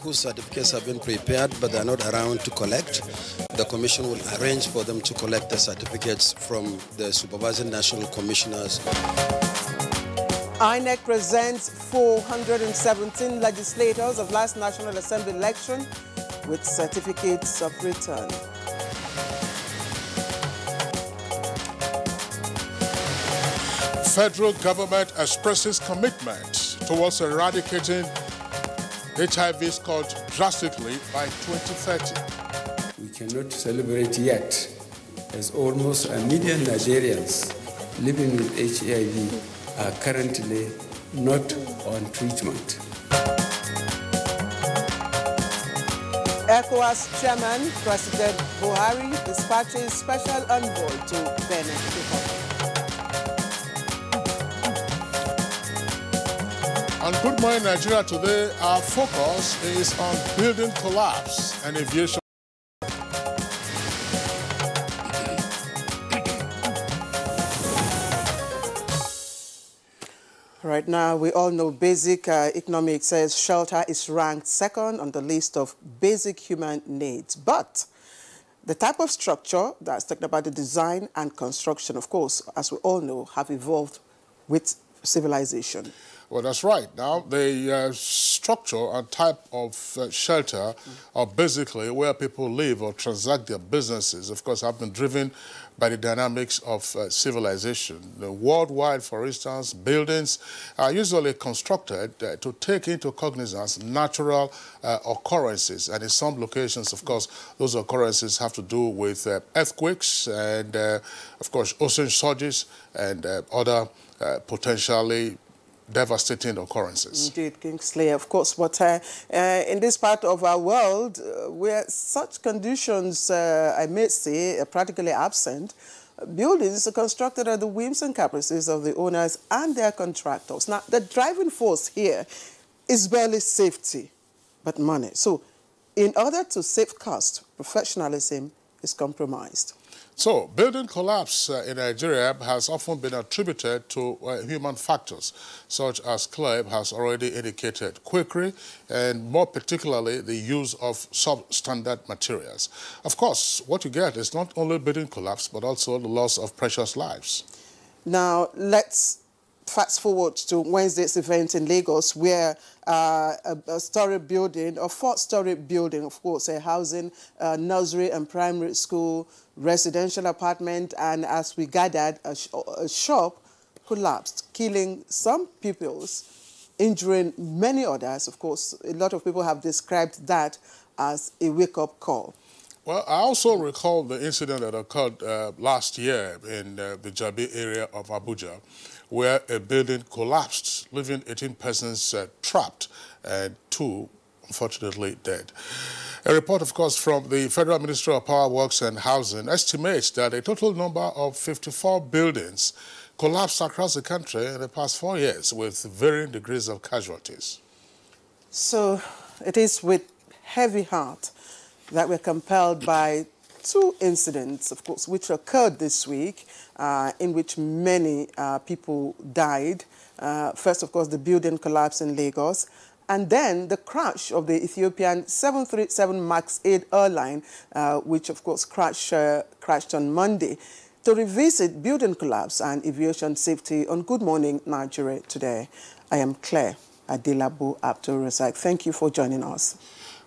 whose certificates have been prepared but are not around to collect, the Commission will arrange for them to collect the certificates from the supervising national commissioners. INEC presents 417 legislators of last National Assembly election with certificates of return. Federal government expresses commitment towards eradicating HIV scourge drastically by 2030. We cannot celebrate yet, as almost 1 million Nigerians living with HIV are currently not on treatment. ECOWAS Chairman President Buhari dispatches special envoy to Benin Republic. On Good Morning Nigeria today, our focus is on building collapse and aviation. Right now, we all know basic economics says shelter is ranked second on the list of basic human needs. But the type of structure that's talking about the design and construction, of course, as we all know, have evolved with civilization. Well, that's right. Now, the structure and type of shelter are basically where people live or transact their businesses, of course, have been driven by the dynamics of civilization. Worldwide, for instance, buildings are usually constructed to take into cognizance natural occurrences. And in some locations, of course, those occurrences have to do with earthquakes and, of course, ocean surges and other potentially devastating occurrences. Indeed, Kingsley, of course. But in this part of our world, where such conditions, I may say, are practically absent, buildings are constructed at the whims and caprices of the owners and their contractors. Now, the driving force here is barely safety, but money. So, in order to save cost, professionalism is compromised. So, building collapse in Nigeria has often been attributed to human factors, such as Clive has already indicated, quackery, and more particularly the use of substandard materials. Of course, what you get is not only building collapse, but also the loss of precious lives. Now, let's fast forward to Wednesday's event in Lagos, where a story building, a 4-story building, of course, a housing, nursery and primary school, residential apartment, and as we gathered, a shop collapsed, killing some pupils, injuring many others. Of course, a lot of people have described that as a wake-up call. Well, I also recall the incident that occurred last year in the Jabi area of Abuja, where a building collapsed, leaving 18 persons trapped and 2, unfortunately, dead. A report, of course, from the Federal Ministry of Power Works and Housing estimates that a total number of 54 buildings collapsed across the country in the past 4 years with varying degrees of casualties. So it is with heavy heart that we're compelled by 2 incidents, of course, which occurred this week, in which many people died. First, of course, the building collapse in Lagos, and then the crash of the Ethiopian 737 MAX 8 airline, which, of course, crashed on Monday. To revisit building collapse and aviation safety on Good Morning Nigeria today, I am Claire Adelabu Abdul-Razak. Thank you for joining us.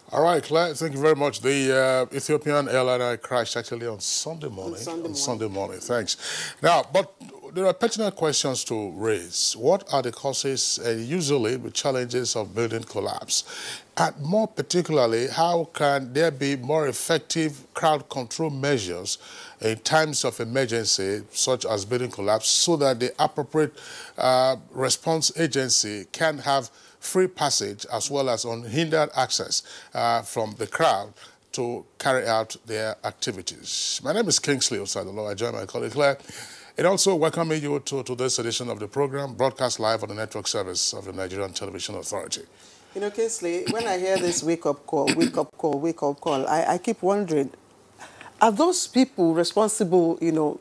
All right, Claire, thank you very much. The Ethiopian airliner crashed actually on Sunday morning. Sunday morning, thanks. Now, but there are pertinent questions to raise. What are the causes and usually the challenges of building collapse? And more particularly, how can there be more effective crowd control measures in times of emergency, such as building collapse, so that the appropriate response agency can have free passage as well as unhindered access from the crowd to carry out their activities. My name is Kingsley Osadolo. I join my colleague Claire. And also welcoming you to today's edition of the program, broadcast live on the network service of the Nigerian Television Authority. You know, Kingsley, when I hear this wake-up call, I keep wondering, are those people responsible, you know,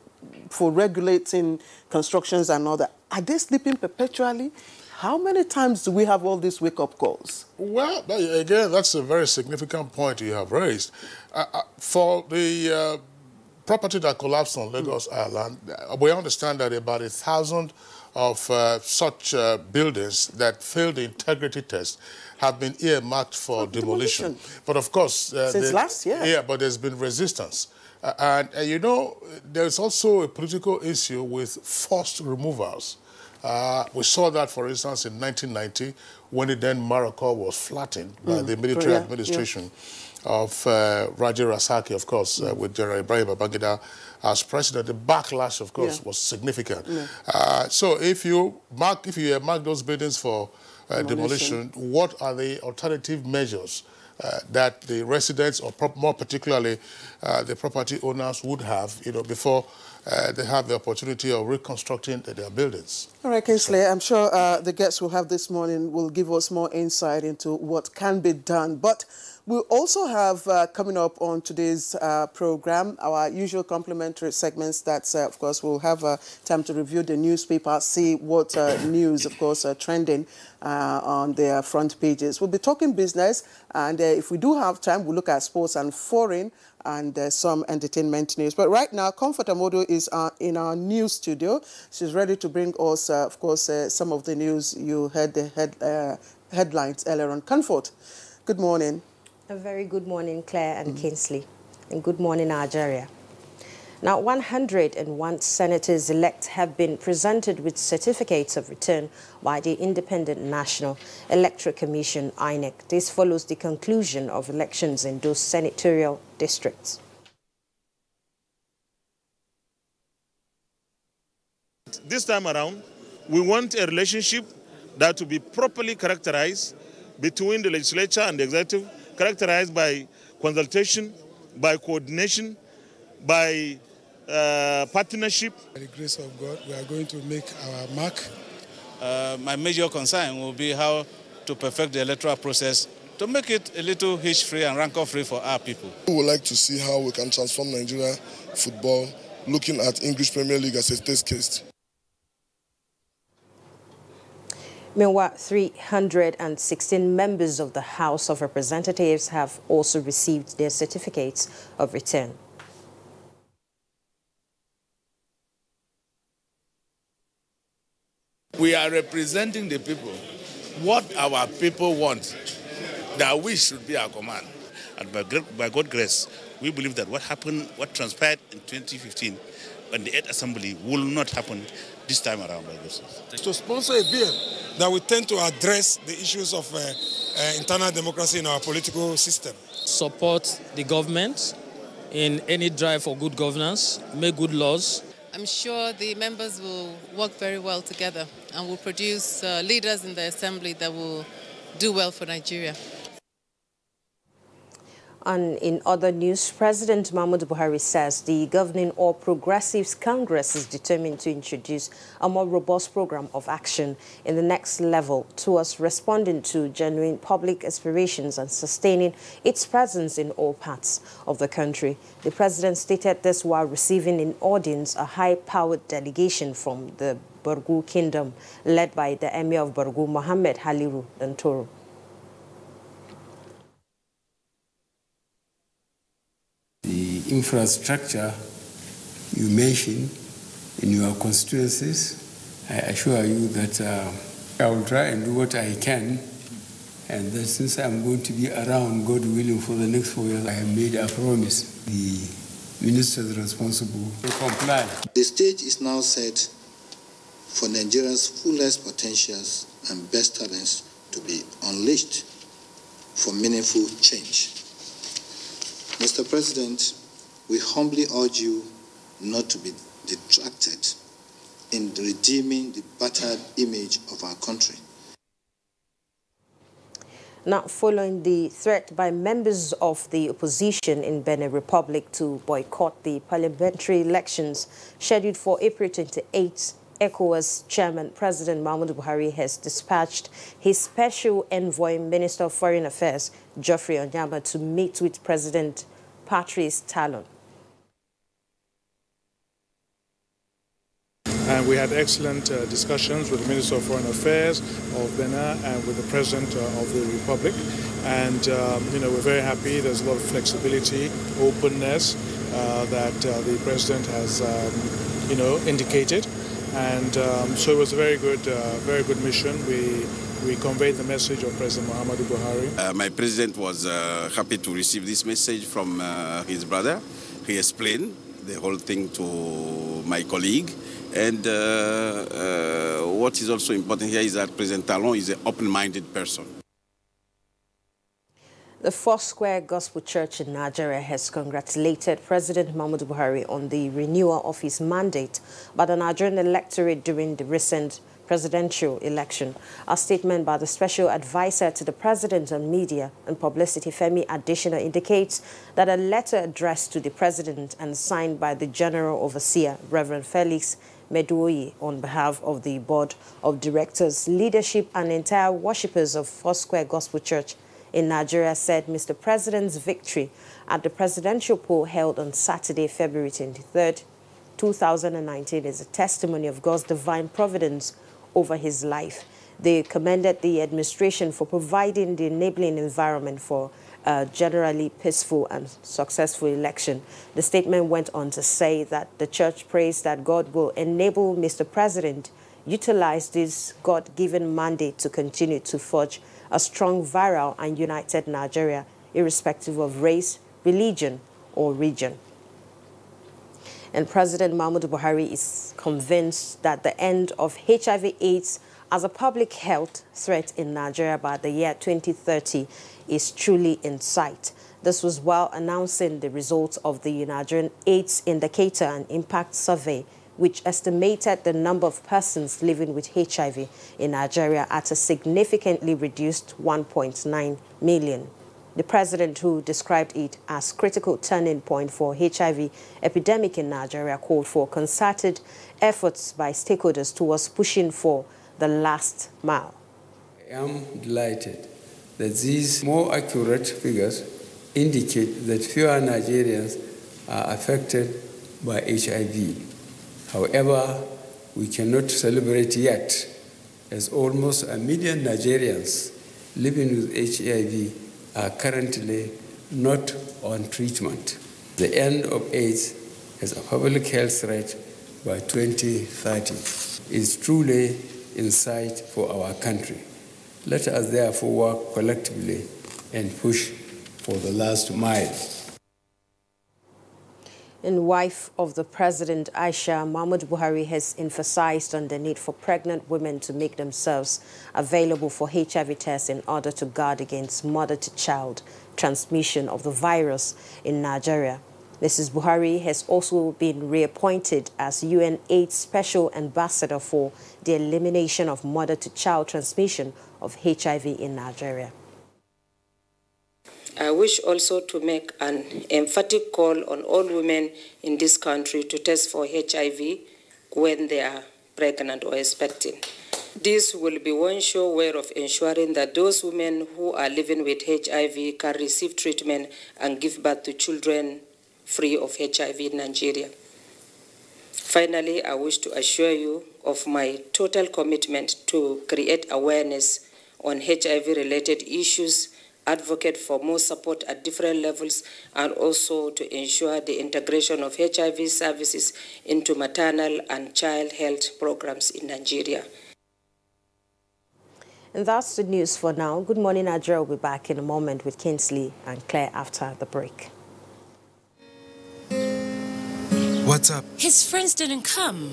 for regulating constructions and all that? Are they sleeping perpetually? how many times do we have all these wake-up calls? Well, again, that's a very significant point you have raised. For the property that collapsed on Lagos Island, we understand that about 1,000 of such buildings that failed the integrity test have been earmarked for demolition. But of course... since last year. Yeah, but there's been resistance. And you know, there's also a political issue with forced removals. We saw that, for instance, in 1990, when the then Morocco was flattened by the military administration of Raja Rasaki, of course, with General Ibrahim Babangida as president. The backlash, of course, was significant. So if you mark those buildings for demolition, what are the alternative measures that the residents, or more particularly the property owners, would have, you know, before they have the opportunity of reconstructing their buildings? All right, Kingsley, I'm sure the guests we'll have this morning will give us more insight into what can be done. But we'll also have coming up on today's program our usual complimentary segments that, of course, we'll have time to review the newspaper, see what news, of course, are trending on their front pages. We'll be talking business, and if we do have time, we'll look at sports and foreign and some entertainment news. But right now, Comfort Amodo is in our news studio. She's ready to bring us, of course, some of the news. You heard the headlines earlier on. Comfort, good morning. A very good morning, Claire and Kingsley, and good morning, Nigeria. Now, 101 senators-elect have been presented with certificates of return by the Independent National Electoral Commission, INEC. This follows the conclusion of elections in those senatorial districts. This time around, we want a relationship that will be properly characterized between the legislature and the executive, characterized by consultation, by coordination, by partnership. By the grace of God, we are going to make our mark. My major concern will be how to perfect the electoral process to make it a little hitch-free and rancor-free for our people. We would like to see how we can transform Nigeria football, looking at English Premier League as a test case. Meanwhile, 316 members of the House of Representatives have also received their certificates of return. We are representing the people. What our people want, that we should be our command. And by God's grace, we believe that what transpired in 2015 on the 8th Assembly will not happen this time around. To sponsor a bill that will tend to address the issues of internal democracy in our political system. Support the government in any drive for good governance, make good laws. I'm sure the members will work very well together and will produce leaders in the Assembly that will do well for Nigeria. And in other news, President Muhammadu Buhari says the governing All Progressives Congress is determined to introduce a more robust program of action in the next level towards responding to genuine public aspirations and sustaining its presence in all parts of the country. The president stated this while receiving in audience a high-powered delegation from the Bargu Kingdom, led by the Emir of Bargu, Mohammed Haliru Dantoro. The infrastructure you mentioned in your constituencies, I assure you that I will try and do what I can, and that since I'm going to be around, God willing, for the next 4 years, I have made a promise. The ministers responsible to comply. The stage is now set for Nigeria's fullest potentials and best talents to be unleashed for meaningful change. Mr. President, we humbly urge you not to be distracted in redeeming the battered image of our country. Now, following the threat by members of the opposition in Benin Republic to boycott the parliamentary elections scheduled for April 28th, ECOWAS Chairman President Muhammadu Buhari has dispatched his special envoy, Minister of Foreign Affairs, Geoffrey Onyama, to meet with President Patrice Talon. And we had excellent discussions with the Minister of Foreign Affairs of Benin and with the President of the Republic. And, we're very happy. There's a lot of flexibility, openness that the President has, indicated. And so it was a very good mission. We conveyed the message of President Muhammadu Buhari. My president was happy to receive this message from his brother. He explained the whole thing to my colleague. And what is also important here is that President Talon is an open-minded person. The Foursquare Gospel Church in Nigeria has congratulated President Muhammadu Buhari on the renewal of his mandate by the Nigerian electorate during the recent presidential election. A statement by the Special Advisor to the President on Media and Publicity, Femi Adesina, indicates that a letter addressed to the President and signed by the General Overseer, Reverend Felix Meduoyi, on behalf of the Board of Directors, leadership and entire worshippers of Foursquare Gospel Church in Nigeria, said Mr. President's victory at the presidential poll held on Saturday, February 23rd, 2019 is a testimony of God's divine providence over his life. They commended the administration for providing the enabling environment for a generally peaceful and successful election. The statement went on to say that the church prays that God will enable Mr. President utilize this God-given mandate to continue to forge a strong, viral and united Nigeria, irrespective of race, religion, or region. And President Muhammadu Buhari is convinced that the end of HIV/AIDS as a public health threat in Nigeria by the year 2030 is truly in sight. This was while announcing the results of the Nigerian AIDS Indicator and Impact Survey, which estimated the number of persons living with HIV in Nigeria at a significantly reduced 1.9 million. The president, who described it as critical turning point for HIV epidemic in Nigeria, called for concerted efforts by stakeholders towards pushing for the last mile. I am delighted that these more accurate figures indicate that fewer Nigerians are affected by HIV. However, we cannot celebrate yet, as almost 1 million Nigerians living with HIV are currently not on treatment. The end of AIDS as a public health threat by 2030 is truly in sight for our country. Let us therefore work collectively and push for the last mile. And wife of the president, Aisha, Muhammadu Buhari has emphasized on the need for pregnant women to make themselves available for HIV tests in order to guard against mother-to-child transmission of the virus in Nigeria. Mrs. Buhari has also been reappointed as UN AIDS Special Ambassador for the elimination of mother-to-child transmission of HIV in Nigeria. I wish also to make an emphatic call on all women in this country to test for HIV when they are pregnant or expecting. This will be one sure way of ensuring that those women who are living with HIV can receive treatment and give birth to children free of HIV in Nigeria. Finally, I wish to assure you of my total commitment to create awareness on HIV-related issues, advocate for more support at different levels, and also to ensure the integration of HIV services into maternal and child health programs in Nigeria. And that's the news for now. Good morning, Nigeria. We'll be back in a moment with Kingsley and Claire after the break. What's up? His friends didn't come.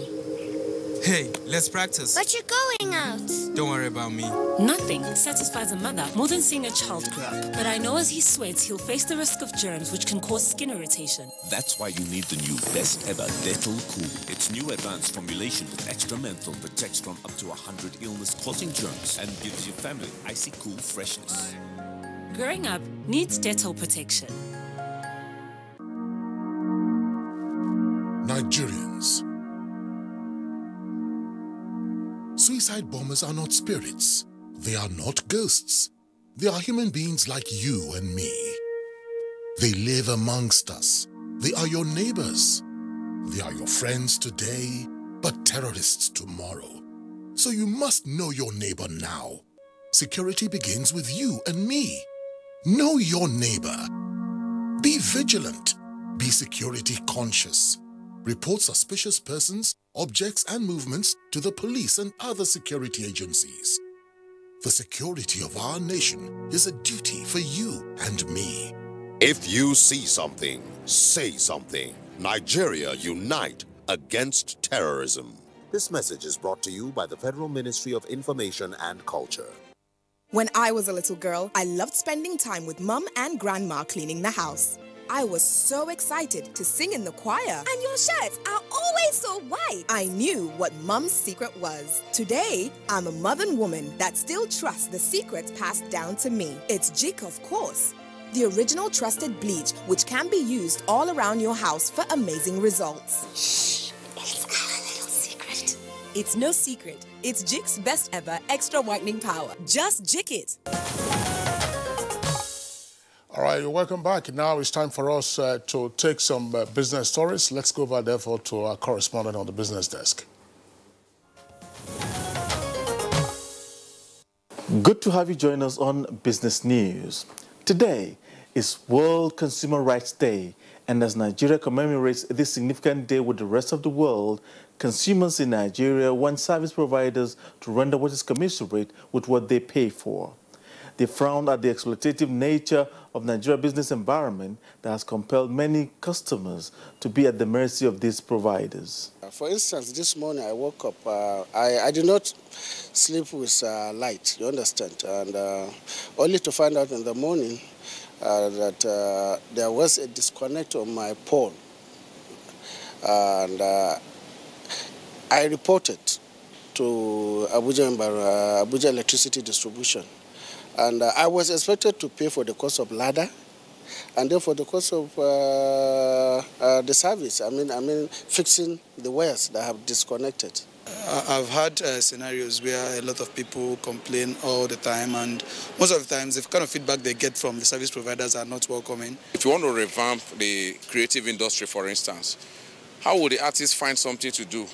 Hey, let's practice. But you're going out. Don't worry about me. Nothing satisfies a mother more than seeing a child grow up. But I know as he sweats, he'll face the risk of germs which can cause skin irritation. That's why you need the new best ever Dettol Cool. Its new advanced formulation with extra menthol protects from up to 100 illness-causing germs and gives your family icy cool freshness. Growing up needs Dettol protection. Nigerians. Suicide bombers are not spirits. They are not ghosts. They are human beings like you and me. They live amongst us. They are your neighbors. They are your friends today but terrorists tomorrow. So you must know your neighbor now. Security begins with you and me. Know your neighbor. Be vigilant. Be security conscious. Report suspicious persons, objects, and movements to the police and other security agencies. The security of our nation is a duty for you and me. If you see something, say something. Nigeria, unite against terrorism. This message is brought to you by the Federal Ministry of Information and Culture. When I was a little girl, I loved spending time with Mum and Grandma cleaning the house. I was so excited to sing in the choir. And your shirts are always so white. I knew what Mum's secret was. Today, I'm a modern woman that still trusts the secrets passed down to me. It's Jik, of course. The original trusted bleach, which can be used all around your house for amazing results. Shh, it's our little secret. It's no secret. It's Jik's best ever extra whitening power. Just Jik it. All right, welcome back. Now it's time for us to take some business stories. Let's go over, therefore, to our correspondent on the business desk. Good to have you join us on Business News. Today is World Consumer Rights Day, and as Nigeria commemorates this significant day with the rest of the world, consumers in Nigeria want service providers to render what is commensurate with what they pay for. They frown at the exploitative nature of Nigeria's business environment that has compelled many customers to be at the mercy of these providers. For instance, this morning I woke up, I did not sleep with light, you understand, and only to find out in the morning that there was a disconnect on my pole. And I reported to Abuja Electricity Distribution. And I was expected to pay for the cost of ladder, and then for the cost of the service. I mean, fixing the wires that have disconnected. I've had scenarios where a lot of people complain all the time, and most of the times the kind of feedback they get from the service providers are not welcoming. If you want to revamp the creative industry, for instance, how would the artists find something to do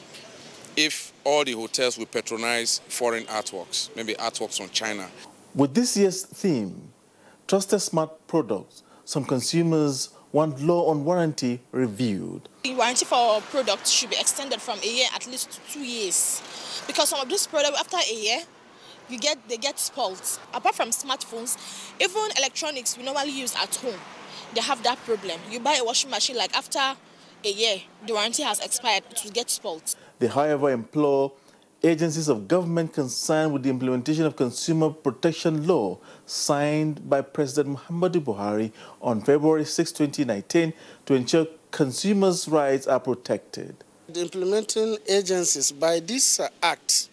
if all the hotels will patronize foreign artworks, maybe artworks from China? With this year's theme, Trusted Smart Products, some consumers want law on warranty reviewed. The warranty for products should be extended from a year at least to 2 years, because some of these products, after a year, they get spoiled. Apart from smartphones, even electronics we normally use at home, they have that problem. You buy a washing machine, like after a year, the warranty has expired, it will get spoiled. They, however, implore agencies of government concerned with the implementation of consumer protection law signed by President Muhammadu Buhari on February 6, 2019 to ensure consumers' rights are protected. The implementing agencies, by this act,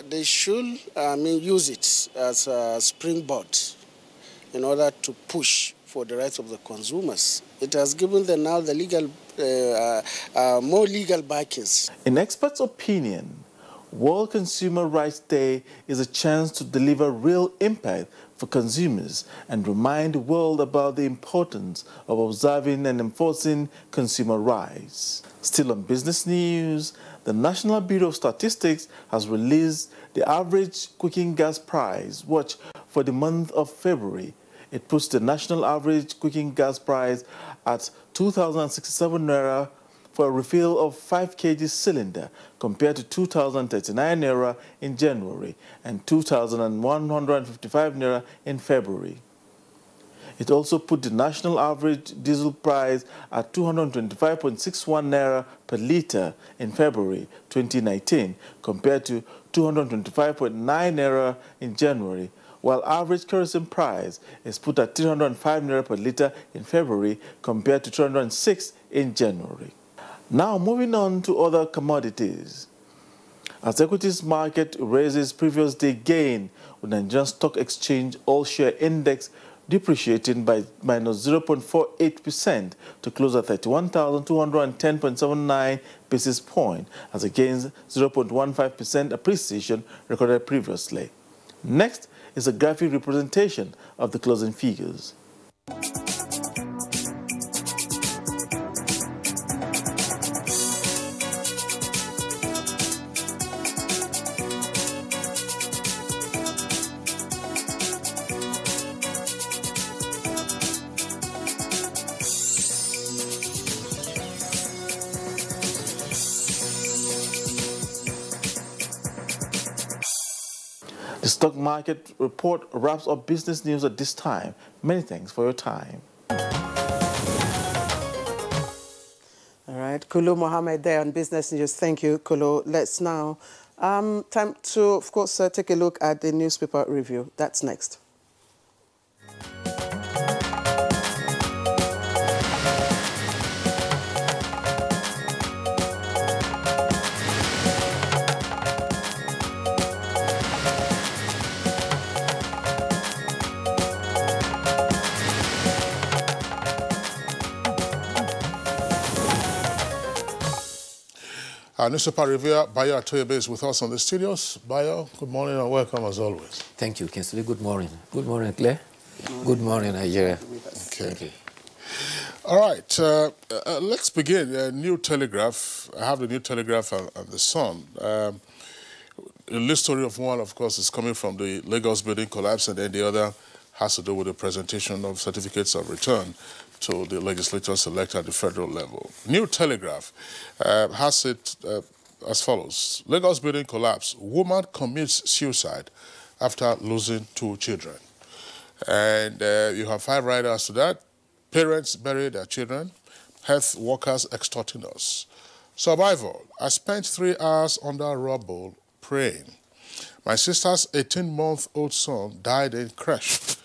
they should use it as a springboard in order to push for the rights of the consumers. It has given them now the legal, more legal backings. In experts' opinion, World Consumer Rights Day is a chance to deliver real impact for consumers and remind the world about the importance of observing and enforcing consumer rights. Still on business news, the National Bureau of Statistics has released the average cooking gas price watch for the month of February. It puts the national average cooking gas price at 2,067 naira for a refill of 5 kg cylinder, compared to 2,039 naira in January and 2,155 naira in February. It also put the national average diesel price at 225.61 naira per litre in February 2019, compared to 225.9 naira in January, while average kerosene price is put at 305 naira per litre in February, compared to 206 in January. Now, moving on to other commodities. As equities market raises previous day gain, with Nigerian Stock Exchange All-Share Index depreciating by minus 0.48% to close at 31,210.79 basis points, as against 0.15% appreciation recorded previously. Next is a graphic representation of the closing figures. The stock market report wraps up business news at this time. Many thanks for your time. All right, Kulu Mohammed there on Business News. Thank you, Kulu. Let's now, time to, of course, take a look at the newspaper review. That's next. Our newspaper reviewer, Bayo Atoyebe, is with us on the studios. Bayo, good morning and welcome as always. Thank you, Kinsley. Good morning. Good morning, Claire. Good morning, Nigeria. Okay. All right, let's begin. New Telegraph. I have the New Telegraph and the Sun. The lead story of one, of course, is coming from the Lagos building collapse, and then the other has to do with the presentation of certificates of return to the legislators elected at the federal level. New Telegraph has it as follows. Lagos building collapse. Woman commits suicide after losing 2 children. And you have 5 riders to that. Parents bury their children. Health workers extorting us. Survival. I spent 3 hours under rubble praying. My sister's 18-month-old son died in crash.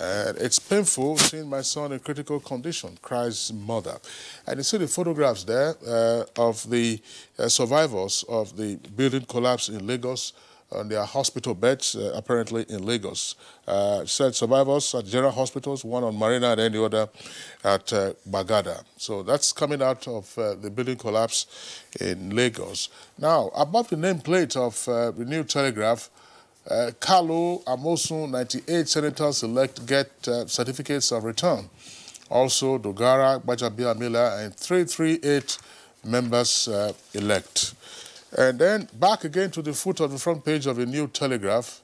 It's painful seeing my son in critical condition, cries mother. And you see the photographs there of the survivors of the building collapse in Lagos on their hospital beds, apparently in Lagos. Said survivors at general hospitals, one on Marina and then the other at Bagada. So that's coming out of the building collapse in Lagos. Now, above the nameplate of the New Telegraph, Kalu, Amosun, 98 senators-elect get certificates of return. Also, Dogara, Gbajabia Miller, and 338 members elect. And then back again to the foot of the front page of the New Telegraph.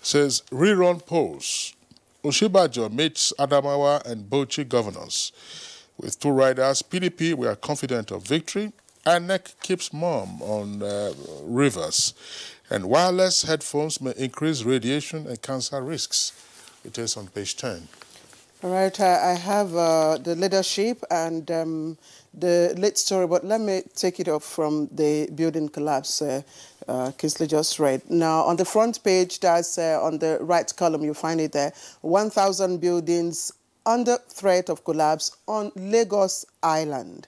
Says, rerun polls. Oshibajo meets Adamawa and Bauchi governors. With 2 riders, PDP, we are confident of victory. ANEC keeps mum on rivers. And wireless headphones may increase radiation and cancer risks. It is on page 10. All right, I have the leadership and the late story, but let me take it off from the building collapse Kinsley just read. Now, on the front page, that's on the right column, you find it there, 1,000 buildings under threat of collapse on Lagos Island.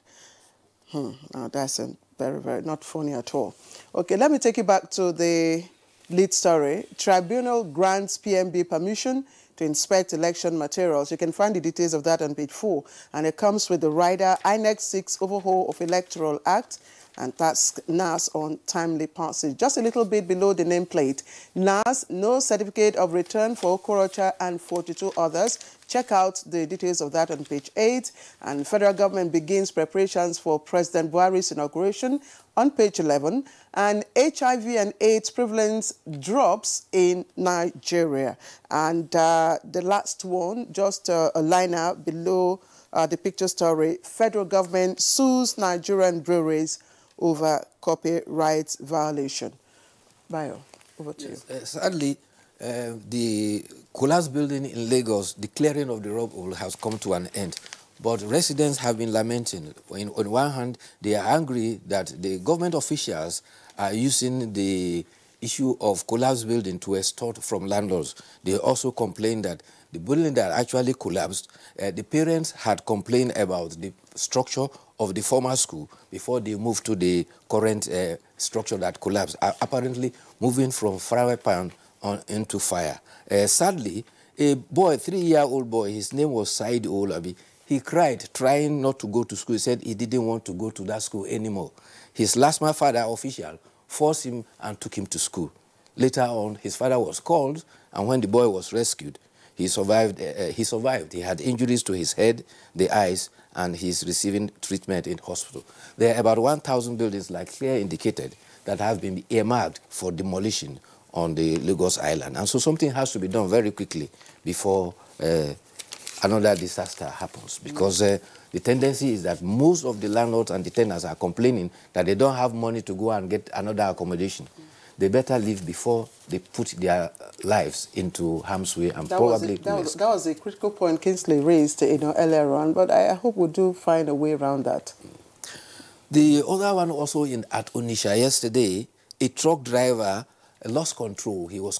Now that's very, very not funny at all. Okay, let me take you back to the lead story. Tribunal grants PMB permission to inspect election materials. You can find the details of that on page 4. And it comes with the rider INEC 6 overhaul of Electoral Act, and that's NAS on timely passage. Just a little bit below the nameplate. NAS, no certificate of return for Okorocha and 42 others. Check out the details of that on page 8. And federal government begins preparations for President Buhari's inauguration on page 11. And HIV and AIDS prevalence drops in Nigeria. And the last one, just a liner below the picture story, federal government sues Nigerian breweries over copyright violation. Bayo, over to you. Sadly, the collapse building in Lagos, the clearing of the rubble has come to an end. But residents have been lamenting. On one hand, they are angry that the government officials are using the issue of collapse building to extort from landlords. They also complain that the building that actually collapsed, the parents had complained about the structure of the former school before they moved to the current structure that collapsed, apparently moving from fry pan on into fire. Sadly, a boy, 3-year-old boy, his name was Said Olabi, he cried, trying not to go to school. He said he didn't want to go to that school anymore. His last month father official forced him and took him to school. Later on, his father was called, and when the boy was rescued, he survived. He had injuries to his head, the eyes, and he's receiving treatment in hospital. There are about 1,000 buildings, like Claire indicated, that have been earmarked for demolition on the Lagos Island. And so something has to be done very quickly before another disaster happens, because the tendency is that most of the landlords and the tenants are complaining that they don't have money to go and get another accommodation. They better leave before they put their lives into harm's way and that was a critical point Kingsley raised, earlier on, but I hope we do find a way around that. The other one also at Onitsha yesterday, a truck driver lost control. He was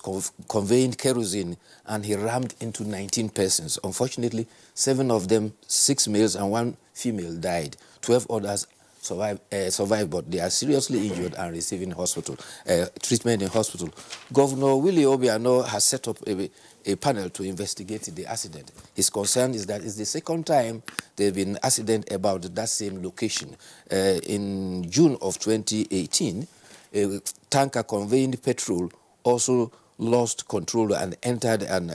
conveying kerosene and he rammed into 19 persons. Unfortunately, 7 of them, 6 males and 1 female, died. 12 others survived, but they are seriously injured and receiving treatment in hospital. Governor Willie Obiano has set up a panel to investigate the accident. His concern is that it's the second time there have been accident about that same location. In June of 2018, a tanker conveying petrol also lost control and entered an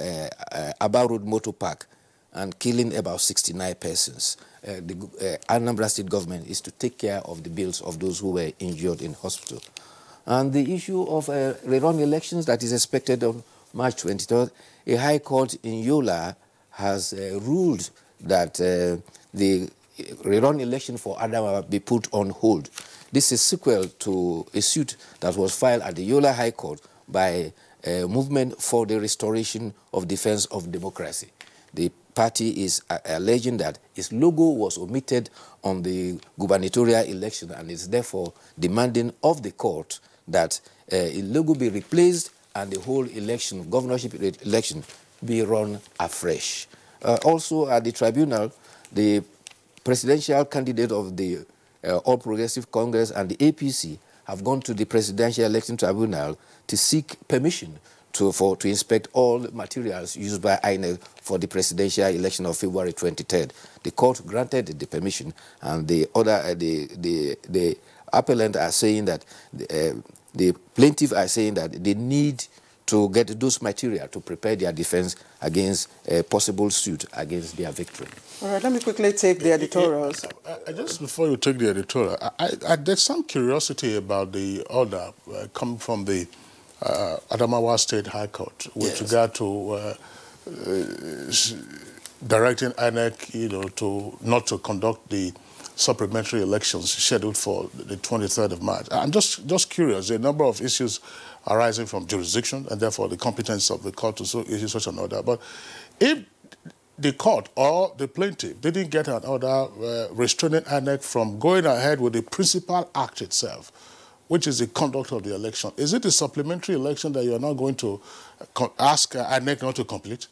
Aba Road motor park and killing about 69 persons. The Anambra State government is to take care of the bills of those who were injured in hospital. And the issue of rerun elections that is expected on March 23rd, a high court in Yola has ruled that the rerun election for Adamawa be put on hold. This is sequel to a suit that was filed at the Yola High Court by a movement for the restoration of defense of democracy. The party is alleging that its logo was omitted on the gubernatorial election and is therefore demanding of the court that a logo be replaced and the whole election, governorship election, be run afresh. Also at the tribunal, the presidential candidate of the All Progressive Congress and the APC have gone to the Presidential Election Tribunal to seek permission to inspect all materials used by INEC for the presidential election of February 23rd. The court granted the permission, and the appellant are saying that the plaintiff are saying that they need to get those material to prepare their defense against a possible suit against their victory. All right, let me quickly take the editorials. Just before you take the editorial, there's some curiosity about the order coming from the Adamawa State High Court with regard to directing INEC, not to conduct the supplementary elections scheduled for the 23rd of March. I'm just curious. There are a number of issues arising from jurisdiction and therefore the competence of the court to issue such an order. But if the court or the plaintiff didn't get an order restraining INEC from going ahead with the principal act itself, which is the conduct of the election, is it a supplementary election that you are not going to ask INEC not to complete?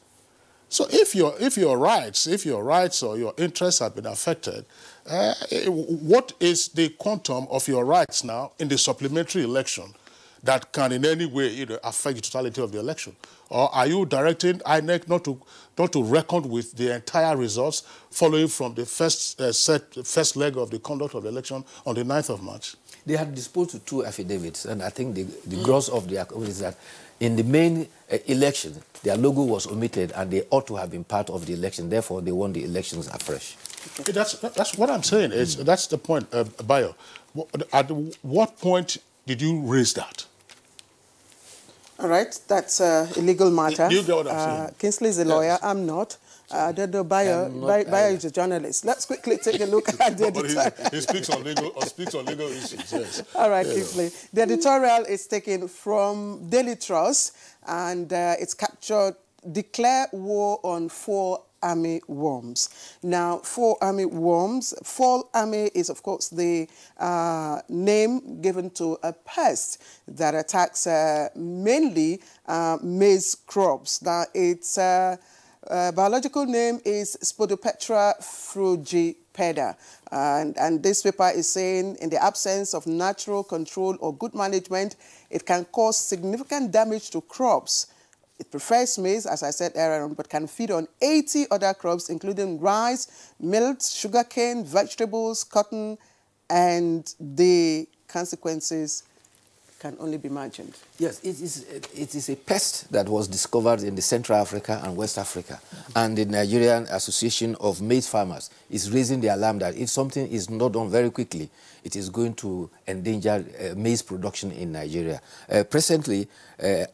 So if your rights or your interests have been affected, what is the quantum of your rights now in the supplementary election that can in any way affect the totality of the election? Or are you directing INEC not to reckon with the entire results following from the first leg of the conduct of the election on the 9th of March? They had disposed of 2 affidavits, and I think the gross of the account is that in the main election, their logo was omitted, and they ought to have been part of the election. Therefore, they won the elections afresh. Okay. That's what I'm saying. That's the point, Bayo. At what point did you raise that? All right, that's a legal matter. You get what I'm saying? Kingsley is a lawyer. I'm not. Bayo is a journalist. Let's quickly take a look at the editorial. He speaks on legal issues, yes. All right, Kingsley. The editorial is taken from Daily Trust, and it's captured, "Declare War on 4 Army Worms." Now, 4 Army Worms, Fall Army is, of course, the name given to a pest that attacks mainly maize crops. Now, its biological name is Spodopetra frugipeda. And this paper is saying, in the absence of natural control or good management, it can cause significant damage to crops. It prefers maize, as I said earlier on, but can feed on 80 other crops, including rice, millet, sugarcane, vegetables, cotton, and the consequences can only be imagined. Yes, it is a pest that was discovered in the Central Africa and West Africa. And the Nigerian Association of Maize Farmers is raising the alarm that if something is not done very quickly, it is going to endanger maize production in Nigeria. Presently,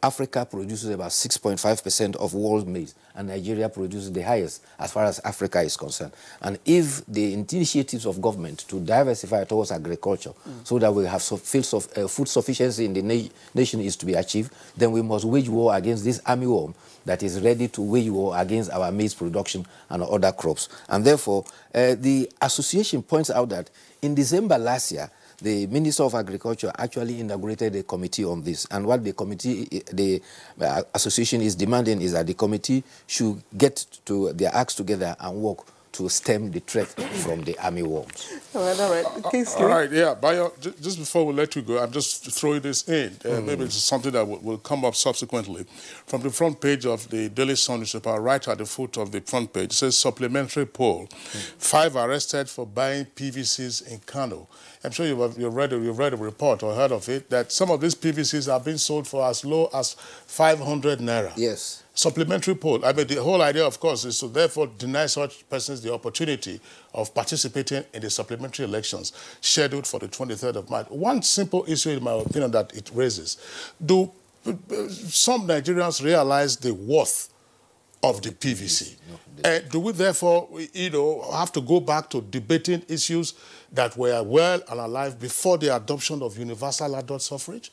Africa produces about 6.5% of world maize, and Nigeria produces the highest as far as Africa is concerned. And if the initiatives of government to diversify towards agriculture so that we have food sufficiency in the nation is to be achieved, then we must wage war against this armyworm that is ready to wage war against our maize production and other crops. And therefore, the association points out that in December last year, the Minister of Agriculture actually inaugurated a committee on this. And what the association is demanding is that the committee should get to their acts together and work to stem the threat from the armyworms. All right. All right, yeah. Bayo, just before we let you go, I'm just throwing this in. Maybe it's something that will come up subsequently. From the front page of the Daily Sun newspaper, right at the foot of the front page, it says, supplementary poll. 5 arrested for buying PVCs in Kano. I'm sure you've read a report or heard of it, that some of these PVCs are being sold for as low as 500 naira. Yes. Supplementary poll. I mean, the whole idea, of course, is to therefore deny such persons the opportunity of participating in the supplementary elections scheduled for the 23rd of March. One simple issue, in my opinion, that it raises. Do some Nigerians realize the worth of the PVC? Do we therefore, have to go back to debating issues that were well and alive before the adoption of universal adult suffrage?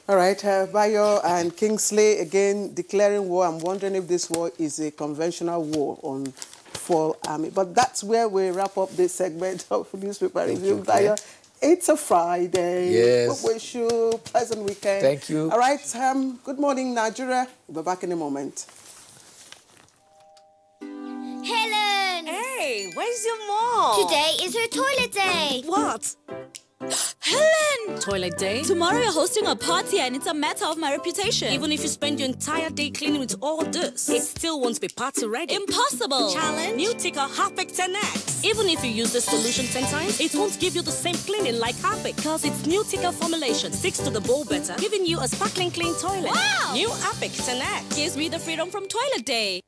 All right, Bayo and Kingsley again declaring war. I'm wondering if this war is a conventional war on full army. But that's where we wrap up this segment of Newspaper Review. Bayo, it's a Friday. Yes. We wish you a pleasant weekend. Thank you. All right, good morning, Nigeria. We'll be back in a moment. Helen! Hey, where's your mom? Today is her toilet day. What? Helen! Toilet day? Tomorrow you're hosting a party and it's a matter of my reputation. Even if you spend your entire day cleaning with all this, it still won't be party ready. Impossible! Challenge? New Ticker Harpic 10X. Even if you use this solution 10 times, it won't give you the same cleaning like Harpic because its new Ticker formulation sticks to the bowl better, giving you a sparkling clean toilet. Wow! New Harpic 10X gives me the freedom from toilet day.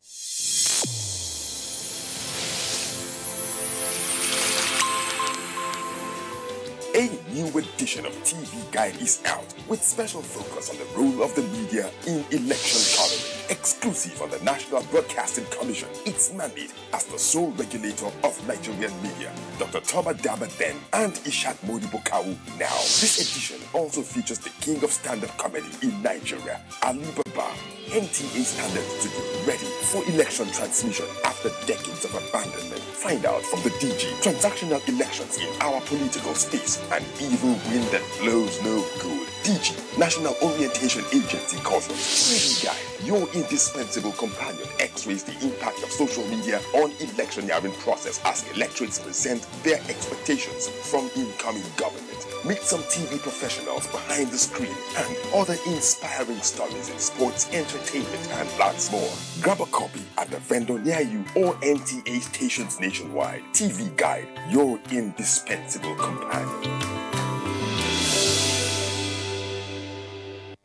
A new edition of TV Guide is out with special focus on the role of the media in election coverage. Exclusive on the National Broadcasting Commission, its mandate as the sole regulator of Nigerian media. Dr. Toba Daba then and Ishat Modibo Kawu now. This edition also features the king of stand-up comedy in Nigeria, Ali Baba. NTA standards to be ready for election transmission after decades of abandonment. Find out from the DG transactional elections in our political space. An evil wind that blows no good. DG, National Orientation Agency, calls it TV Guide, your indispensable companion, x-rays the impact of social media on electioneering process as electorates present their expectations from incoming government. Meet some TV professionals behind the screen and other inspiring stories in sports, entertainment, and lots more. Grab a copy at the vendor near you or NTA stations nationwide. TV Guide, your indispensable companion.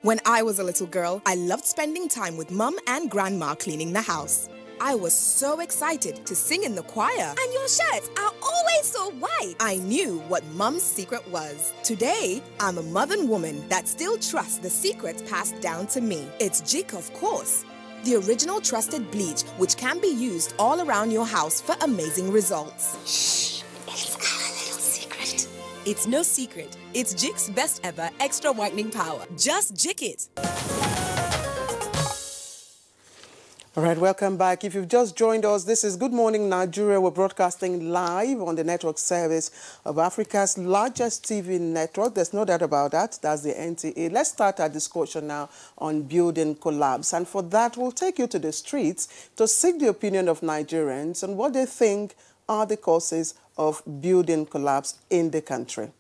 When I was a little girl, I loved spending time with Mum and Grandma cleaning the house. I was so excited to sing in the choir. And your shirts are always so white. I knew what Mum's secret was. Today, I'm a modern woman that still trusts the secrets passed down to me. It's Jik, of course. The original trusted bleach, which can be used all around your house for amazing results. Shh, it's our little secret. It's no secret. It's Jik's best ever extra whitening power. Just Jik it. All right, welcome back. If you've just joined us, this is Good Morning Nigeria. We're broadcasting live on the network service of Africa's largest TV network. There's no doubt about that. That's the NTA. Let's start our discussion now on building collapse. And for that, we'll take you to the streets to seek the opinion of Nigerians on what they think are the causes of building collapse in the country.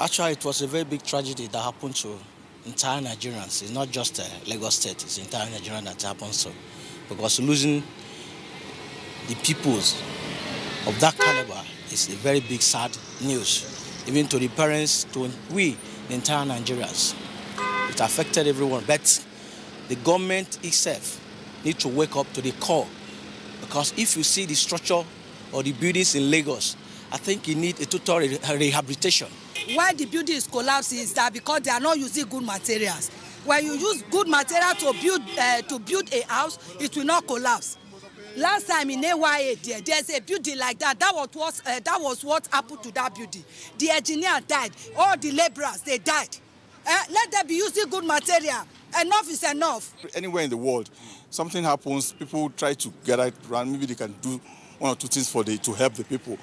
Actually, it was a very big tragedy that happened to entire Nigerians. It's not just Lagos State, it's entire Nigeria that happens to. Because losing the peoples of that caliber is a very big sad news, even to the parents, to we, the entire Nigerians. It affected everyone, but the government itself needs to wake up to the core, because if you see the structure or the buildings in Lagos, I think you need a total rehabilitation. Why the building is collapsing is that because they are not using good materials. When you use good material to build a house, it will not collapse. Last time in AYA, there's a building like that. That was what happened to that building. The engineer died. All the laborers, they died. Let them be using good material. Enough is enough. Anywhere in the world, something happens, people try to get it around. Maybe they can do one or two things to help the people.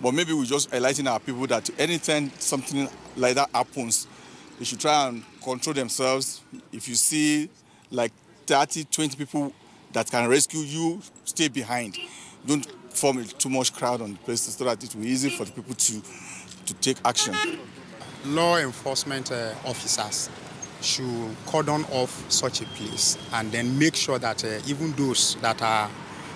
But maybe we just enlighten our people that anytime something like that happens, they should try and control themselves. If you see like 30, 20 people that can rescue you, stay behind. Don't form too much crowd on the place so that it will be easy for the people to take action. Law enforcement officers should cordon off such a place and then make sure that even those that are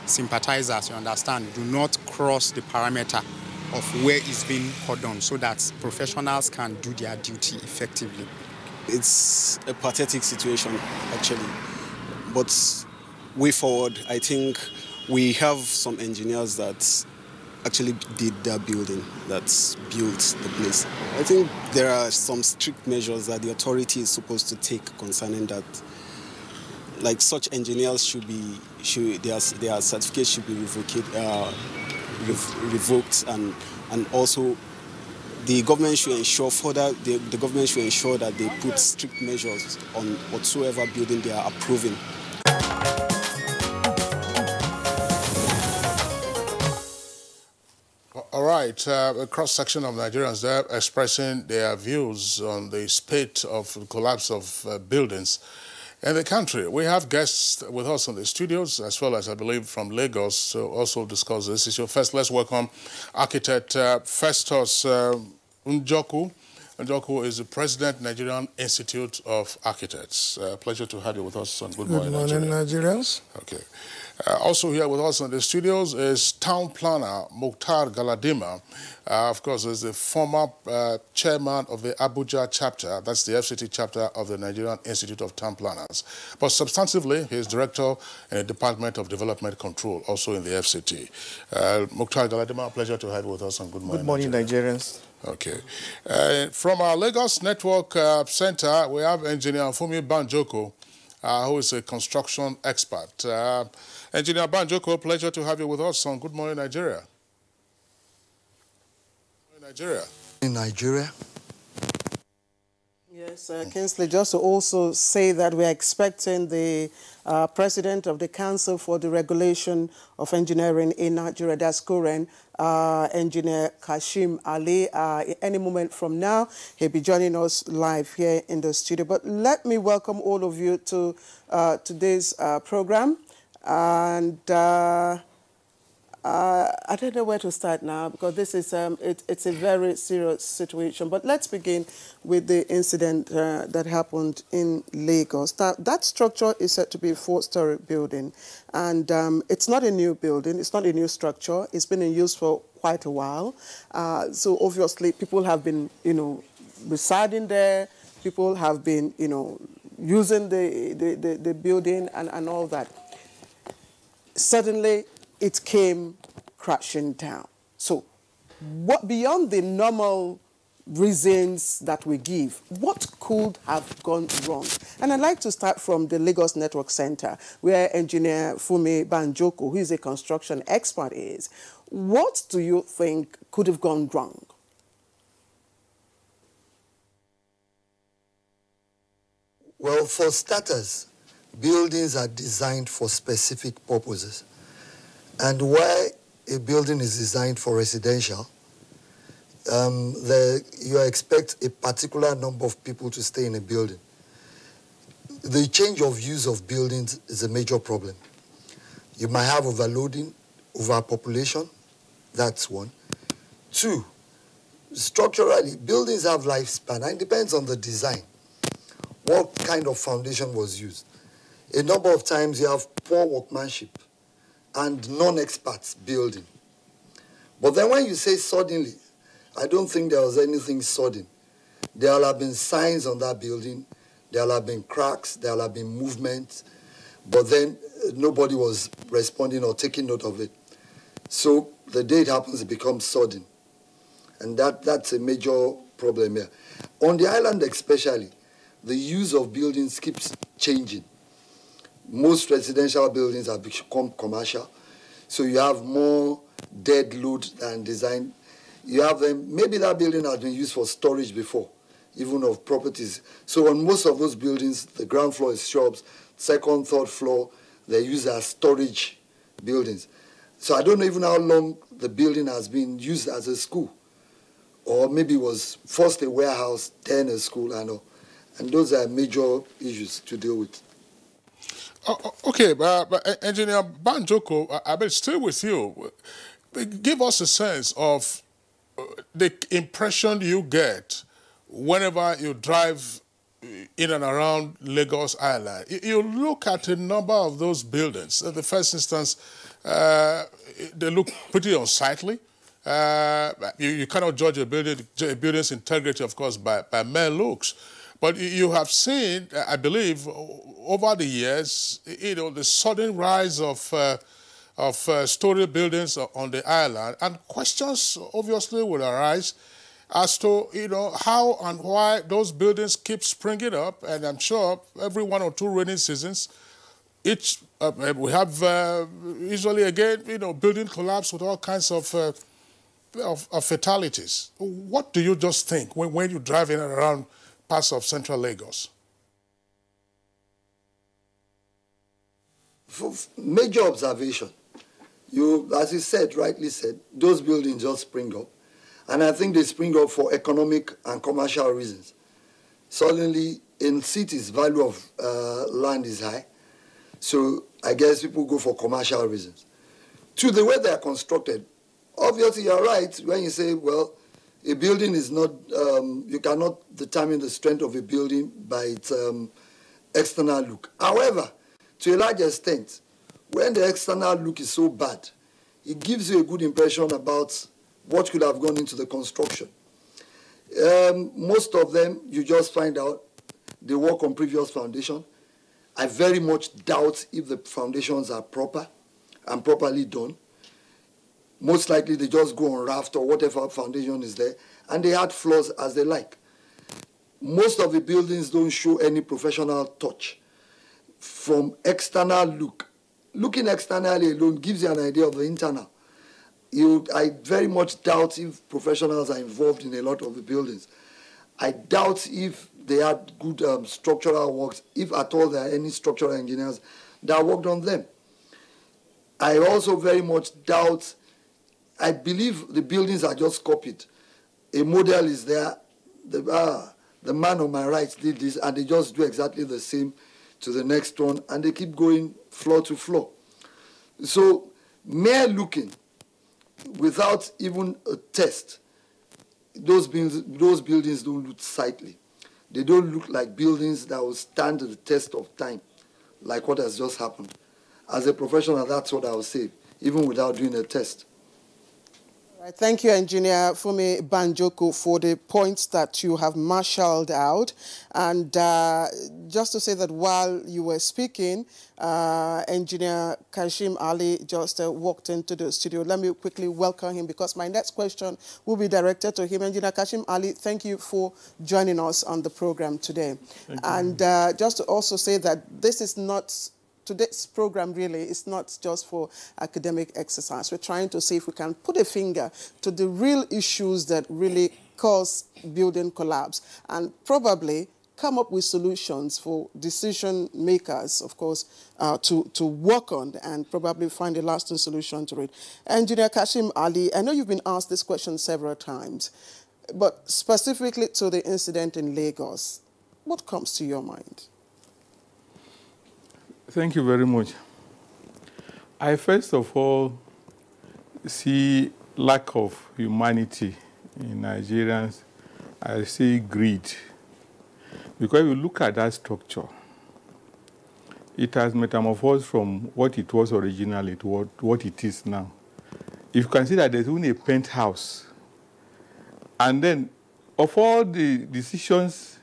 sympathizers, you understand, do not cross the parameter of where it's being cordoned so that professionals can do their duty effectively. It's a pathetic situation, actually. But way forward, I think we have some engineers that actually did their building, that built the place. I think there are some strict measures that the authority is supposed to take concerning that. Like such engineers their certificates should be revoked, and also the government should ensure the government should ensure that they put strict measures on whatsoever building they are approving. All right, a cross-section of Nigerians there expressing their views on the spate of the collapse of buildings in the country. We have guests with us in the studios, as well as, I believe, from Lagos, to also discuss this issue. First, let's welcome architect Festus Njoku. Njoku is the president, Nigerian Institute of Architects. Pleasure to have you with us on Good Morning, Nigerians. Okay. Also here with us in the studios is town planner Mukhtar Galadima. Of course, is the former chairman of the Abuja chapter. That's the FCT chapter of the Nigerian Institute of Town Planners. But substantively, he is director in the Department of Development Control, also in the FCT. Mukhtar Galadima, pleasure to have you with us on Good Morning. Good morning, Nigerians. Okay. From our Lagos Network Center, we have engineer Fumi Banjoko, who is a construction expert. Engineer Banjoko, pleasure to have you with us on Good Morning Nigeria. In Nigeria. Yes, Kingsley, just to also say that we are expecting the president of the Council for the Regulation of Engineering in Nigeria, that's Kuren, Engineer Kashim Ali. Any moment from now, he'll be joining us live here in the studio. But let me welcome all of you to today's program. And I don't know where to start now, because this is it's a very serious situation. But let's begin with the incident that happened in Lagos. That structure is said to be a 4-story building, and it's not a new building. It's not a new structure. It's been in use for quite a while. So obviously, people have been, residing there. People have been, using the building and all that. Suddenly, it came crashing down. So, what beyond the normal reasons that we give, what could have gone wrong? And I'd like to start from the Lagos Network Center, where Engineer Fumi Banjoko, who is a construction expert, is. What do you think could have gone wrong? Well, for starters, buildings are designed for specific purposes. And why a building is designed for residential, you expect a particular number of people to stay in a building. The change of use of buildings is a major problem. You might have overloading, overpopulation, that's one. 2, structurally, buildings have lifespan, and it depends on the design. What kind of foundation was used? A number of times you have poor workmanship and non-experts building. But then when you say suddenly, I don't think there was anything sudden. There will have been signs on that building. There will have been cracks. There will have been movement. But then nobody was responding or taking note of it. So the day it happens, it becomes sudden. And that's a major problem here. On the island especially, the use of buildings keeps changing. Most residential buildings have become commercial. So you have more dead load than design. You have them, maybe that building has been used for storage before, even of properties. So on most of those buildings, the ground floor is shops, second, third floor, they're used as storage buildings. So I don't know even how long the building has been used as a school. Or maybe it was first a warehouse, then a school, I know. And those are major issues to deal with. Okay, but Engineer Banjoko, I will stay with you. Give us a sense of the impression you get whenever you drive in and around Lagos Island. You look at a number of those buildings. In the first instance, they look pretty unsightly. You cannot judge a building's integrity, of course, by mere looks. But you have seen, I believe, over the years, the sudden rise of story buildings on the island, and questions obviously will arise as to how and why those buildings keep springing up. And I'm sure every 1 or 2 rainy seasons, we have usually again building collapse with all kinds of fatalities. What do you just think when you drive in and around parts of central Lagos? For major observation, as you said, rightly said, those buildings just spring up. And I think they spring up for economic and commercial reasons. Suddenly, in cities, value of land is high. So I guess people go for commercial reasons. To the way they are constructed, obviously you're right when you say, well, a building is not, you cannot determine the strength of a building by its external look. However, to a large extent, when the external look is so bad, it gives you a good impression about what could have gone into the construction. Most of them, you just find out they work on previous foundation. I very much doubt if the foundations are proper and properly done. Most likely they just go on raft or whatever foundation is there, and they add floors as they like. Most of the buildings don't show any professional touch. From external look, looking externally alone gives you an idea of the internal. I very much doubt if professionals are involved in a lot of the buildings. I doubt if they had good structural works, if at all there are any structural engineers that worked on them. I also very much doubt, I believe the buildings are just copied. A model is there, the man on my right did this, and they just do exactly the same to the next one, and they keep going floor to floor. So mere looking, without even a test, those buildings don't look sightly. They don't look like buildings that will stand the test of time, like what has just happened. As a professional, that's what I would say, even without doing a test. All right, thank you, Engineer Fumi Banjoko, for the points that you have marshaled out. And just to say that while you were speaking, Engineer Kashim Ali just walked into the studio. Let me quickly welcome him because my next question will be directed to him. Engineer Kashim Ali, thank you for joining us on the program today. And just to also say that this is not... Today's program really is not just for academic exercise. We're trying to see if we can put a finger to the real issues that really cause building collapse and probably come up with solutions for decision makers, of course, to work on and probably find a lasting solution to it. Engineer Kashim Ali, I know you've been asked this question several times, but specifically to the incident in Lagos, what comes to your mind? Thank you very much. I first of all see lack of humanity in Nigerians. I see greed. Because if you look at that structure, it has metamorphosed from what it was originally to what it is now. if you can see that there's only a penthouse, and then of all the decisions,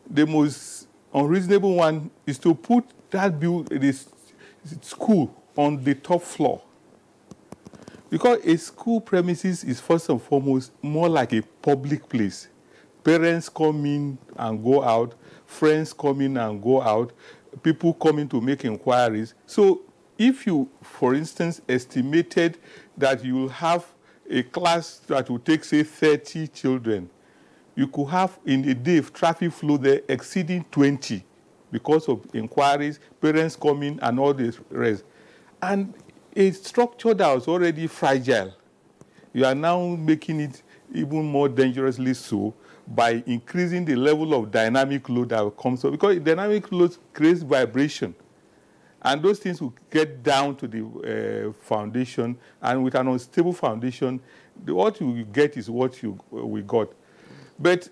the most unreasonable one is to put that this school on the top floor. Because a school premises is first and foremost more like a public place. Parents come in and go out, friends come in and go out, people come in to make inquiries. So if you, for instance, estimated that you will have a class that will take, say, 30 children, you could have in a day traffic flow there exceeding 20 because of inquiries, parents coming and all the rest. And a structure that was already fragile, you are now making it even more dangerously so by increasing the level of dynamic load that will come. So because dynamic load creates vibration, and those things will get down to the foundation, and with an unstable foundation, what you get is what we got. But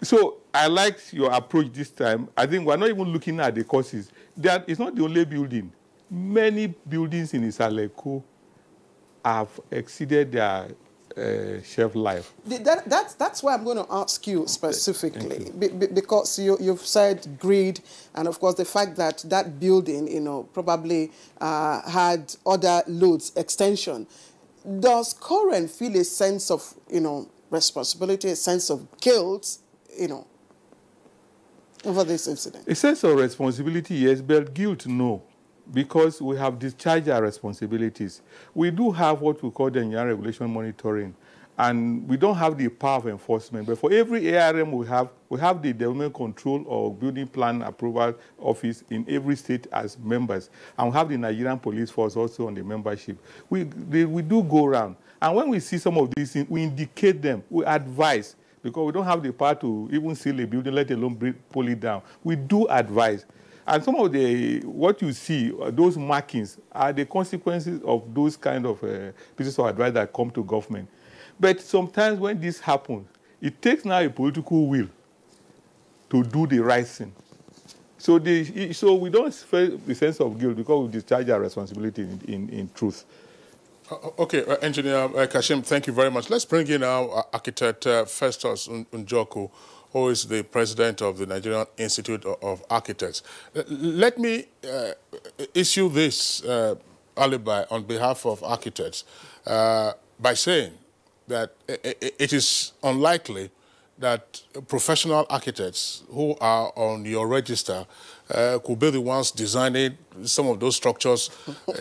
so I liked your approach this time. I think we're not even looking at the causes. It's not the only building. Many buildings in Isaleko have exceeded their shelf life. That's why I'm going to ask you specifically, because you've said greed, and of course the fact that that building, probably had other loads, extension. Does Koren feel a sense of, responsibility, a sense of guilt, over this incident? A sense of responsibility, yes, but guilt, no. Because we have discharged our responsibilities. We do have what we call the Nigerian regulation monitoring, and we don't have the power of enforcement. But for every ARM we have the development control or building plan approval office in every state as members, and we have the Nigerian police force also on the membership. We do go around, and when we see some of these things, we indicate them, we advise, because we don't have the power to even seal a building, let alone pull it down. We do advise. And some of what you see, those markings, are the consequences of those kind of pieces of advice that come to government. But sometimes when this happens, it takes now a political will to do the right thing. So we don't feel the sense of guilt because we discharge our responsibility in truth. Okay, Engineer Kashim, thank you very much. Let's bring in our architect Festus Njoku, who is the president of the Nigerian Institute of Architects. Let me issue this alibi on behalf of architects by saying that it is unlikely that professional architects who are on your register could be the ones designing some of those structures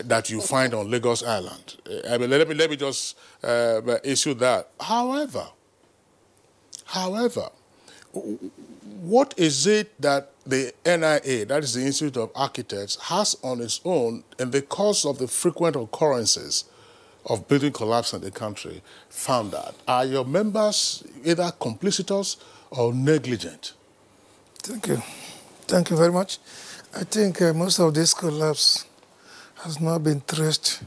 that you find on Lagos Island. I mean, let me just issue that. However, what is it that the NIA, that is the Institute of Architects, has on its own in the course of the frequent occurrences of building collapse in the country found out? Are your members either complicitous or negligent? Thank you. Thank you very much. I think most of this collapse has not been traced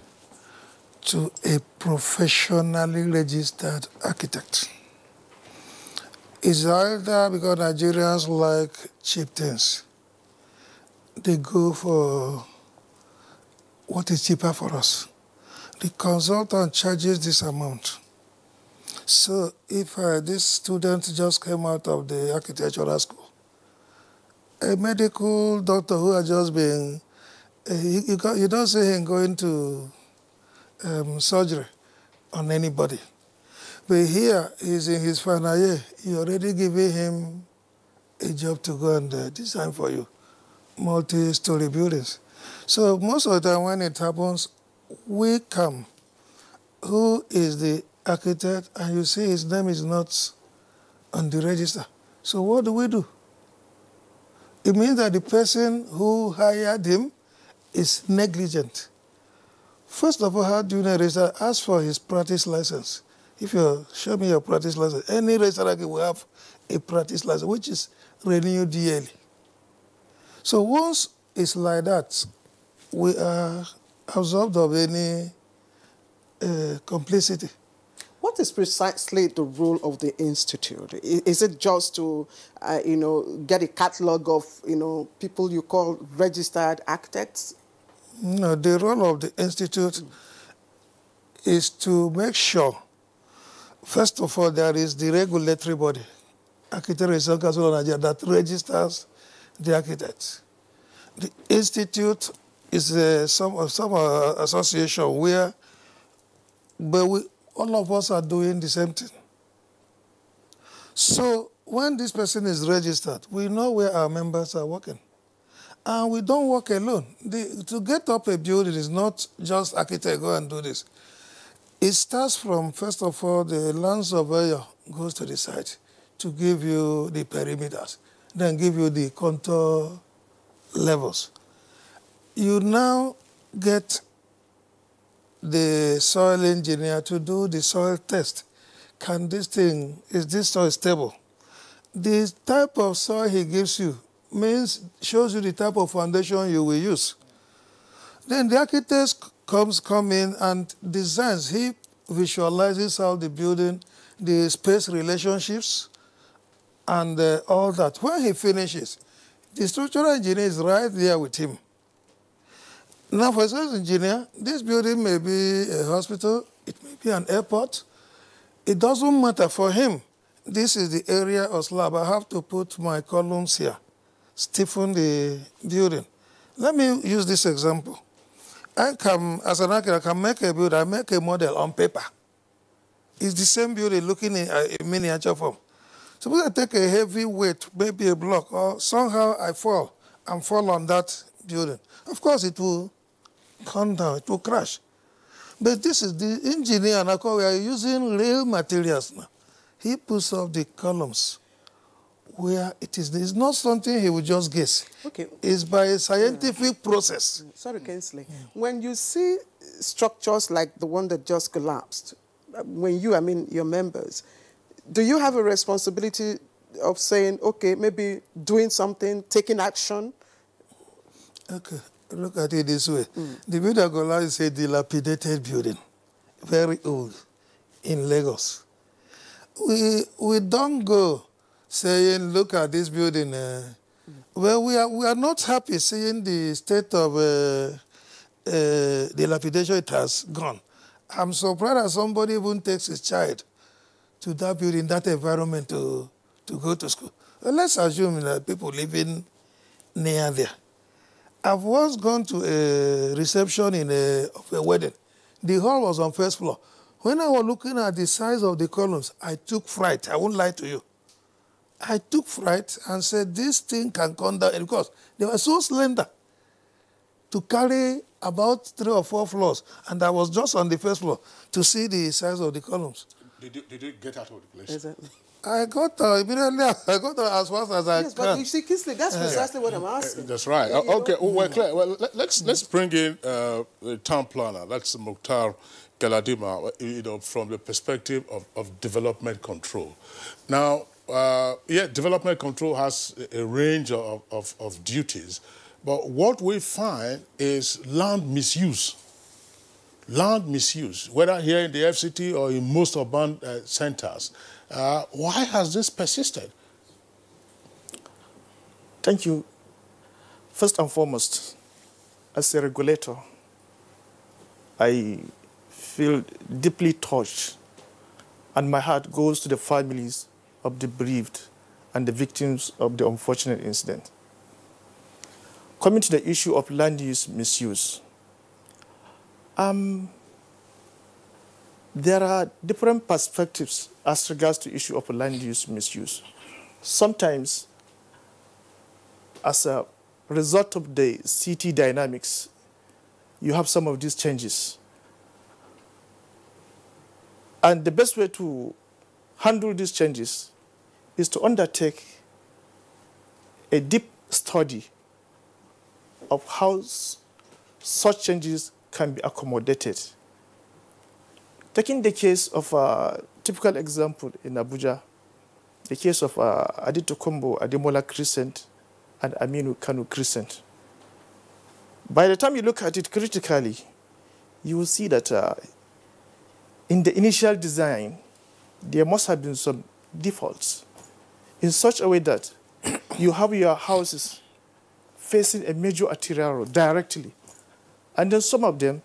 to a professionally registered architect. It's either because Nigerians like cheap things. They go for what is cheaper for us. The consultant charges this amount. So if this student just came out of the architectural school, a medical doctor who has just been, you don't see him going to surgery on anybody. But here, he's in his final year. You're already giving him a job to go and design for you, multi-story buildings. So most of the time when it happens, we come, who is the architect, and you see his name is not on the register. So what do? It means that the person who hired him is negligent. First of all, how do you know register? Ask for his practice license. If you show me your practice license, any restaurant will have a practice license, which is renewed yearly. So once it's like that, we are absolved of any complicity. What is precisely the role of the institute? Is it just to, get a catalog of, people you call registered architects? No, the role of the institute is to make sure, first of all, there is the regulatory body, Architect Registration Council of Nigeria, that registers the architects. The institute is some association where, but all of us are doing the same thing. So when this person is registered, we know where our members are working. And we don't work alone. To get up a building is not just architect, go and do this. It starts from, first of all, the land surveyor goes to the site to give you the perimeters, then give you the contour levels. You now get the soil engineer to do the soil test. Is this soil stable? The type of soil he gives you shows you the type of foundation you will use. Then the architect come in and designs. He visualizes how the building, the space relationships, and all that. When he finishes, the structural engineer is right there with him. Now, for a structural engineer, this building may be a hospital, it may be an airport. It doesn't matter for him. This is the area of slab. I have to put my columns here, stiffen the building. Let me use this example. As an architect, I can make a building, I make a model on paper. It's the same building looking in a miniature form. Suppose I take a heavy weight, maybe a block, or somehow I fall on that building. Of course, it will come down, it will crash. But this is the engineer, and we are using real materials now. He puts up the columns where it is. It's not something he will just guess. Okay. It's by a scientific process. Sorry, Kingsley. When you see structures like the one that just collapsed, when you, I mean your members, do you have a responsibility of saying, okay, maybe doing something, taking action? Okay, look at it this way. The building Gola is a dilapidated building, very old, in Lagos. We don't go saying, look at this building. Well, we are not happy seeing the state of dilapidation it has gone. I'm surprised that somebody even takes his child to that building, that environment to go to school. Well, let's assume that people living near there. I've once gone to a reception of a wedding. The hall was on first floor. When I was looking at the size of the columns, I took fright. I won't lie to you. I took fright and said, this thing can come down, because they were so slender to carry about 3 or 4 floors. And I was just on the first floor to see the size of the columns. Did you get out of the place? Exactly. I got immediately. I got as fast as I can. Yes, but you see, Kingsley, that's precisely what I'm asking. That's right. Okay, well, Claire, well, let's bring in the town planner. That's Mukhtar Galadima, from the perspective of development control. Now, development control has a range of duties, but what we find is land misuse. Land misuse, whether here in the FCT or in most urban centers. Why has this persisted? Thank you. First and foremost, as a regulator, I feel deeply touched, and my heart goes to the families of the bereaved and the victims of the unfortunate incident. Coming to the issue of land use misuse, there are different perspectives as regards to the issue of land use misuse. Sometimes, as a result of the city dynamics, you have some of these changes. And the best way to handle these changes is to undertake a deep study of how such changes can be accommodated. Taking the case of a typical example in Abuja, the case of Aditokombo, Ademola Crescent, and Aminu Kanu Crescent. By the time you look at it critically, you will see that in the initial design, there must have been some defaults in such a way that you have your houses facing a major arterial road directly. And then some of them,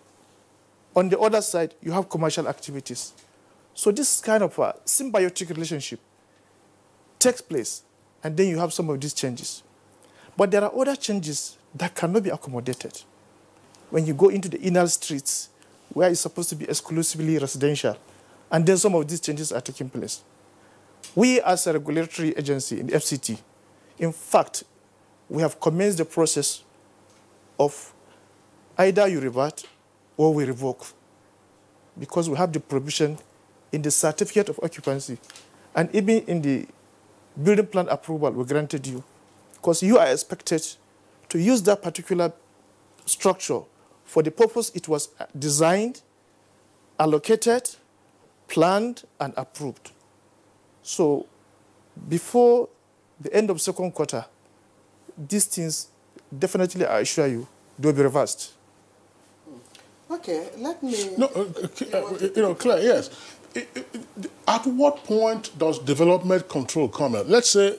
On the other side, you have commercial activities. So this kind of a symbiotic relationship takes place, and then you have some of these changes. But there are other changes that cannot be accommodated. When you go into the inner streets, where it's supposed to be exclusively residential, and then some of these changes are taking place. We, as a regulatory agency in the FCT, in fact, we have commenced the process of either you revert or we revoke, because we have the provision in the certificate of occupancy and even in the building plan approval we granted you, because you are expected to use that particular structure for the purpose it was designed, allocated, planned, and approved. So before the end of second quarter, these things, definitely, I assure you, they'll be reversed. Okay, let me... No, Claire, yes. At what point does development control come in? Let's say,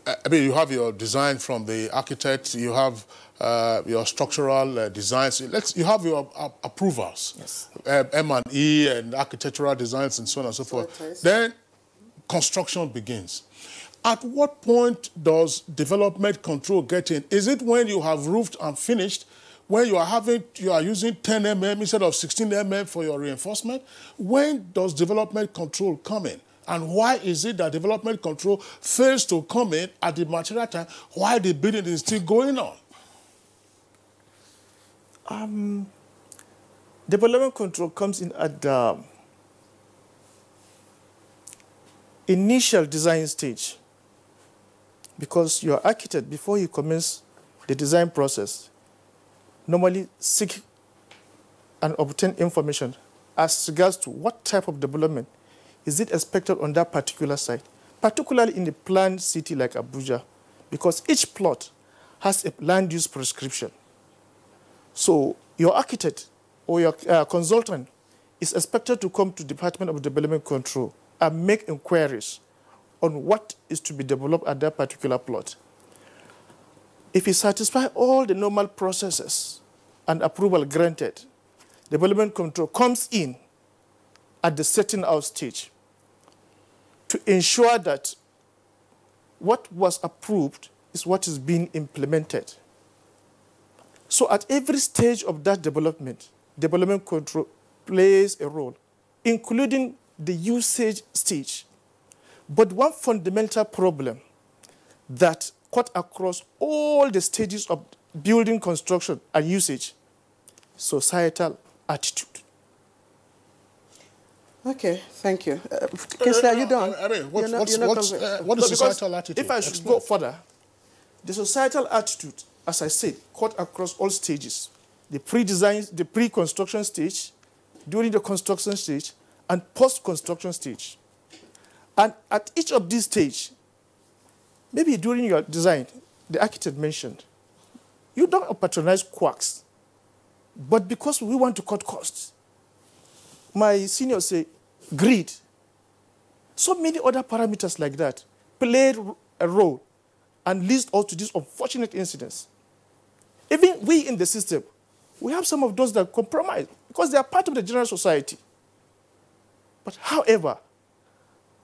I mean, you have your design from the architect, you have your structural designs, you have your approvals, yes. M&E and architectural designs and so on and so forth. Then construction begins. At what point does development control get in? Is it when you have roofed and finished, when you are using 10 mm instead of 16 mm for your reinforcement? When does development control come in? And why is it that development control fails to come in at the material time while the building is still going on? Development control comes in at the initial design stage, because your architect, before you commence the design process, normally seek and obtain information as regards to what type of development is it expected on that particular site, particularly in the planned city like Abuja, because each plot has a land use prescription. So your architect or your consultant is expected to come to Department of Development Control and make inquiries on what is to be developed at that particular plot. If he satisfies all the normal processes and approval granted, development control comes in at the setting out stage to ensure that what was approved is what is being implemented. So at every stage of that development, development control plays a role, including the usage stage. But one fundamental problem that cut across all the stages of building construction and usage, societal attitude. Okay, thank you. Kingsley, are you done? I mean, what is societal attitude? If I should go further, the societal attitude, as I said, cut across all stages. The pre-design, the pre-construction stage, during the construction stage, and post-construction stage. And at each of these stages, maybe during your design, the architect mentioned, you don't patronize quacks, but because we want to cut costs. My seniors say, greed. So many other parameters like that played a role and leads us to these unfortunate incidents. Even we in the system, we have some of those that compromise because they are part of the general society. But however,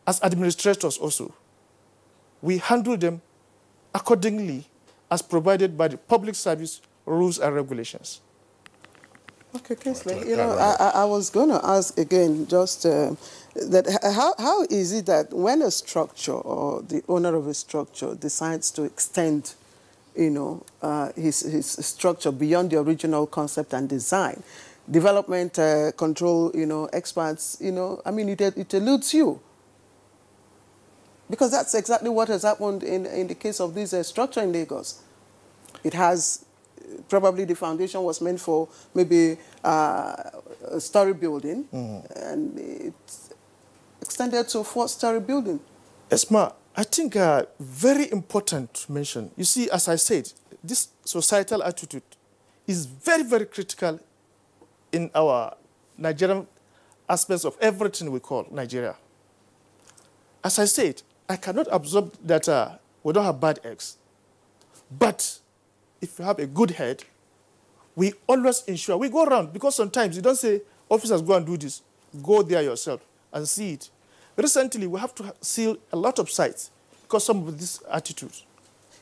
as administrators also, we handle them accordingly as provided by the public service rules and regulations. Okay, Kingsley, you know, I was going to ask again just that how is it that when a structure or the owner of a structure decides to extend, you know, his structure beyond the original concept and design, development control, you know, experts, you know, I mean, it eludes you. Because that's exactly what has happened in the case of this structure in Lagos. It has, probably the foundation was meant for maybe a story building, and it's extended to a 4-story building. Esma, I think very important to mention. You see, as I said, this societal attitude is very, very critical in our Nigerian aspects of everything we call Nigeria. As I said, I cannot absorb that we don't have bad eggs. But if you have a good head, we always ensure, we go around, because sometimes you don't say, officers go and do this. Go there yourself and see it. Recently, we have to seal a lot of sites because some of these attitudes.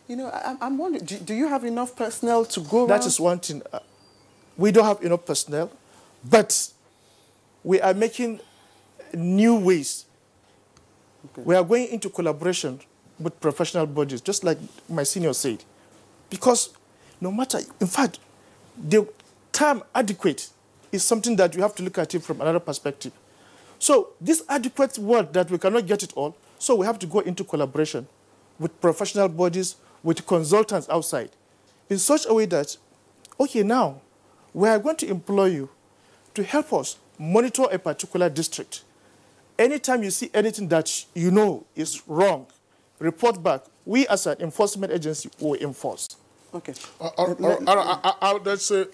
You know, I'm wondering, do you have enough personnel to go around? That is one thing. We don't have enough personnel, but we are making new ways. Okay. We are going into collaboration with professional bodies, just like my senior said. Because no matter, in fact, the term adequate is something that you have to look at it from another perspective. So this adequate word that we cannot get it all, so we have to go into collaboration with professional bodies, with consultants outside, in such a way that, okay, now, we are going to employ you to help us monitor a particular district. Anytime you see anything that you know is wrong, report back. We as an enforcement agency will enforce. Okay.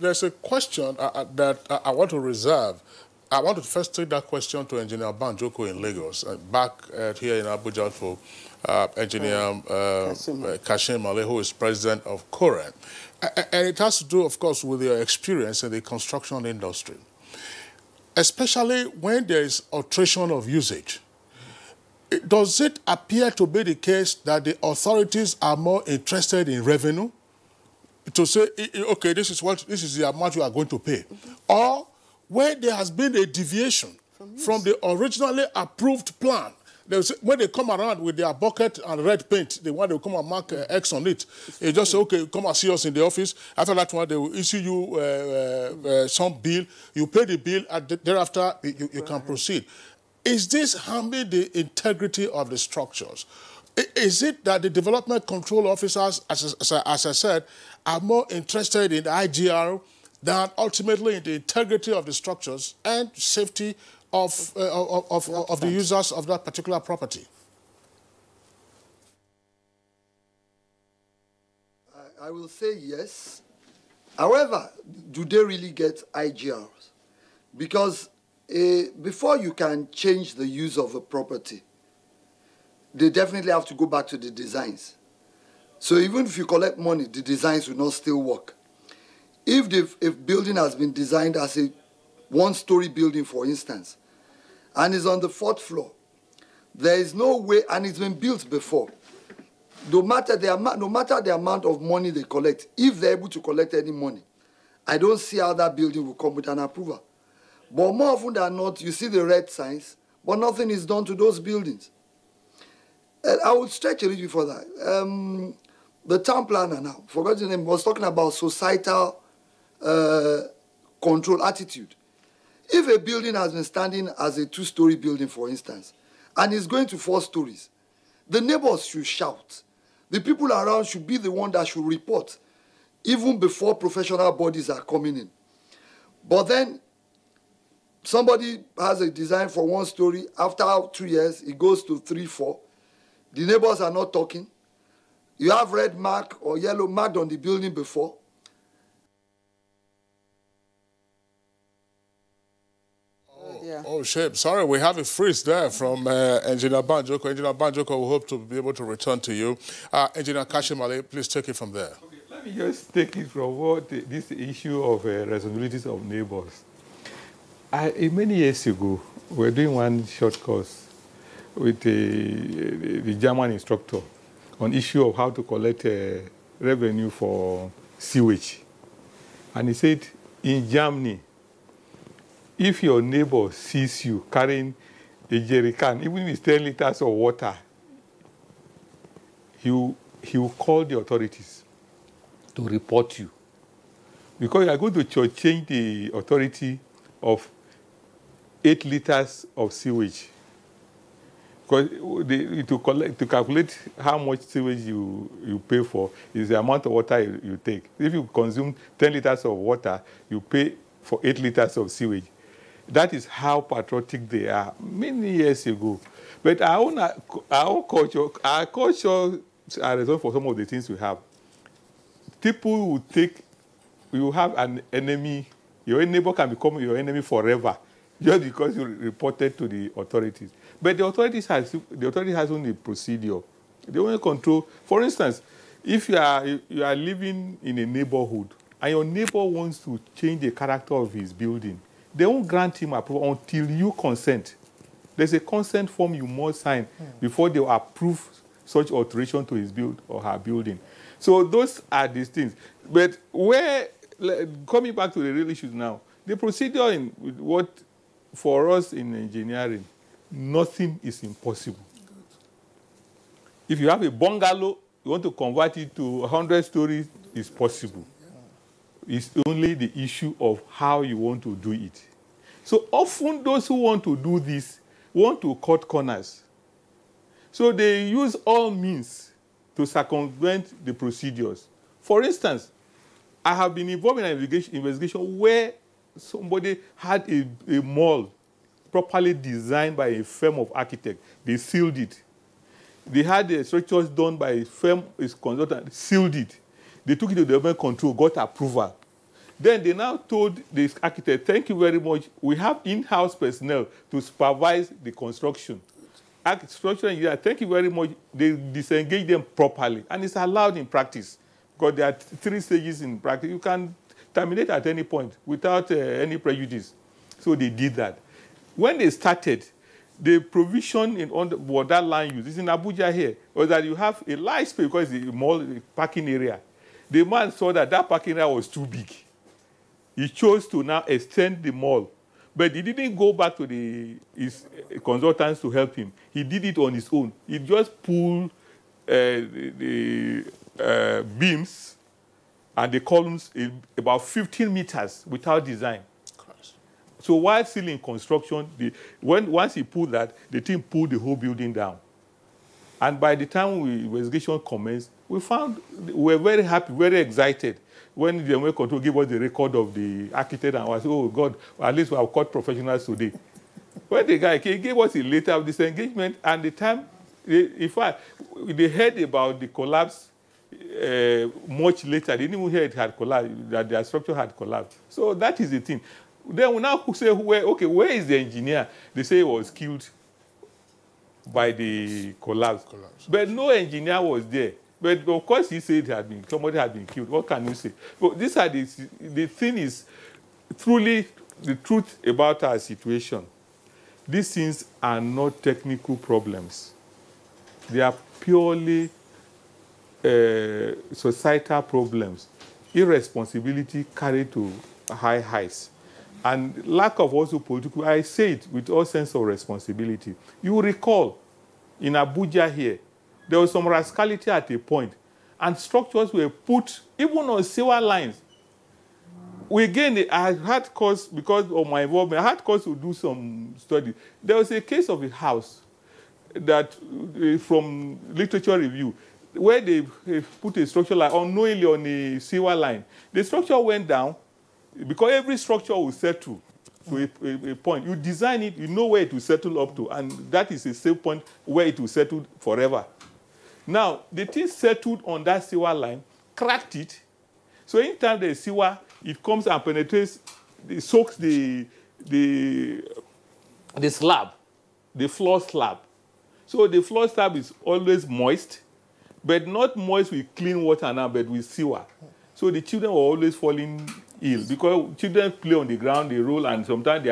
There's a question that I want to reserve. I want to first take that question to Engineer Banjoko in Lagos, back here in Abuja for Engineer Kashim Male, who is president of COREN. And it has to do, of course, with your experience in the construction industry, especially when there is alteration of usage. Does it appear to be the case that the authorities are more interested in revenue to say, okay, this is the amount you are going to pay, or when there has been a deviation from the originally approved plan? When they come around with their bucket and red paint, they want to come and mark X on it. They just say, okay, come and see us in the office. After that one, they will issue you some bill. You pay the bill, and thereafter you can proceed. Is this harming the integrity of the structures? Is it that the development control officers, as I said, are more interested in the IGR than ultimately in the integrity of the structures and safety of the users of that particular property? I will say yes. However, do they really get IGRs? Because before you can change the use of a property, they definitely have to go back to the designs. So even if you collect money, the designs will not still work. If building has been designed as a one-story building, for instance, and is on the 4th floor, there is no way, and it's been built before, no matter the amount of money they collect, if they're able to collect any money, I don't see how that building will come with an approval. But more often than not, you see the red signs, but nothing is done to those buildings. And I would stretch a little bit further. The town planner now, forgot the name, was talking about societal control attitude. If a building has been standing as a 2-story building, for instance, and is going to 4 stories, the neighbors should shout. The people around should be the one that should report, even before professional bodies are coming in. But then, somebody has a design for 1 story. After 2 years, it goes to 3, 4. The neighbors are not talking. You have red mark or yellow marked on the building before. Oh, shame. Sorry, we have a freeze there from Engineer Banjoko. Engineer Banjoko, we hope to be able to return to you. Engineer Kashimale, please take it from there. Okay, let me just take it from what this issue of responsibilities of neighbors. Many years ago, we were doing one short course with the German instructor on issue of how to collect revenue for sewage. And he said, in Germany, if your neighbor sees you carrying a jerry can, even if it's 10 liters of water, he will call the authorities to report you. Because you are going to change the authority of 8 liters of sewage. Because to calculate how much sewage you pay for is the amount of water you take. If you consume 10 liters of water, you pay for 8 liters of sewage. That is how patriotic they are many years ago. But our culture are result for some of the things we have. People will have an enemy. Your neighbor can become your enemy forever just because you reported to the authorities. But the authority has only procedure. They only control. For instance, if you are living in a neighborhood and your neighbor wants to change the character of his building, They won't grant him approval until you consent. There's a consent form you must sign before they approve such alteration to his build or her building. So those are these things. But coming back to the real issues now, the procedure in what, for us in engineering, nothing is impossible. If you have a bungalow, you want to convert it to 100 stories, it's possible. It's only the issue of how you want to do it. So often those who want to do this want to cut corners. So they use all means to circumvent the procedures. For instance, I have been involved in an investigation where somebody had a mall properly designed by a firm of architects. They sealed it. They had the structures done by a firm, its consultant, sealed it. They took it to the government control, got approval. Then they now told the architect, thank you very much. We have in-house personnel to supervise the construction. Structural engineer, thank you very much. They disengage them properly. And it's allowed in practice. Because there are 3 stages in practice. You can terminate at any point without any prejudice. So they did that. When they started, the provision on what that line use is in Abuja here, was that you have a large space because it's a mall parking area. The man saw that that parking area was too big. He chose to now extend the mall. But he didn't go back to his consultants to help him. He did it on his own. He just pulled the beams and the columns about 15 meters without design. So while still in construction, once he pulled that, the team pulled the whole building down. And by the time the investigation commenced, we were very happy, very excited when the government control gave us the record of the architect and was, oh God, at least we have caught professionals today. When the guy he gave us a letter of disengagement, and the time, in fact, they heard about the collapse much later. They didn't even hear it had collapsed, that their structure had collapsed. So that is the thing. Then we now say, where is the engineer? They say he was killed by the collapse. But no engineer was there. But of course he said somebody had been killed. What can you say? But these are the thing is truly the truth about our situation. These things are not technical problems. They are purely societal problems. Irresponsibility carried to high heights. And lack of also political, I say it with all sense of responsibility. You recall, in Abuja here, there was some rascality at a point, and structures were put even on sewer lines. I had cause, because of my involvement, I had cause to do some study. There was a case of a house that, from literature review, where they put a structure like unknowingly on a sewer line. The structure went down, because every structure will settle to a point. You design it, you know where it will settle up to, and that is a safe point where it will settle forever. Now, the thing settled on that sewer line, cracked it. So anytime the sewer, it comes and penetrates, it soaks the slab, the floor slab. So the floor slab is always moist, but not moist with clean water now, but with sewer. So the children were always falling ill because children play on the ground, they roll, and sometimes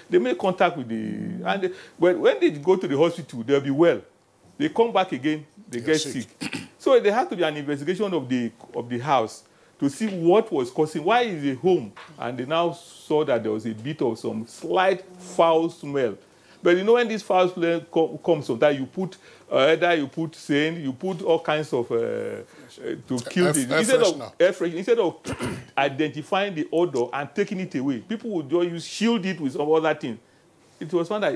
they make contact with but when they go to the hospital, they'll be well. They come back again, they get sick. So there has to be an investigation of the house to see what was causing, why is it home? And they now saw that there was a bit of some slight foul smell. But you know, when this foul smell comes, sometimes you put either you put sand, you put all kinds of to kill it. Instead of identifying the odor and taking it away, people would just shield it with some other thing. It was found that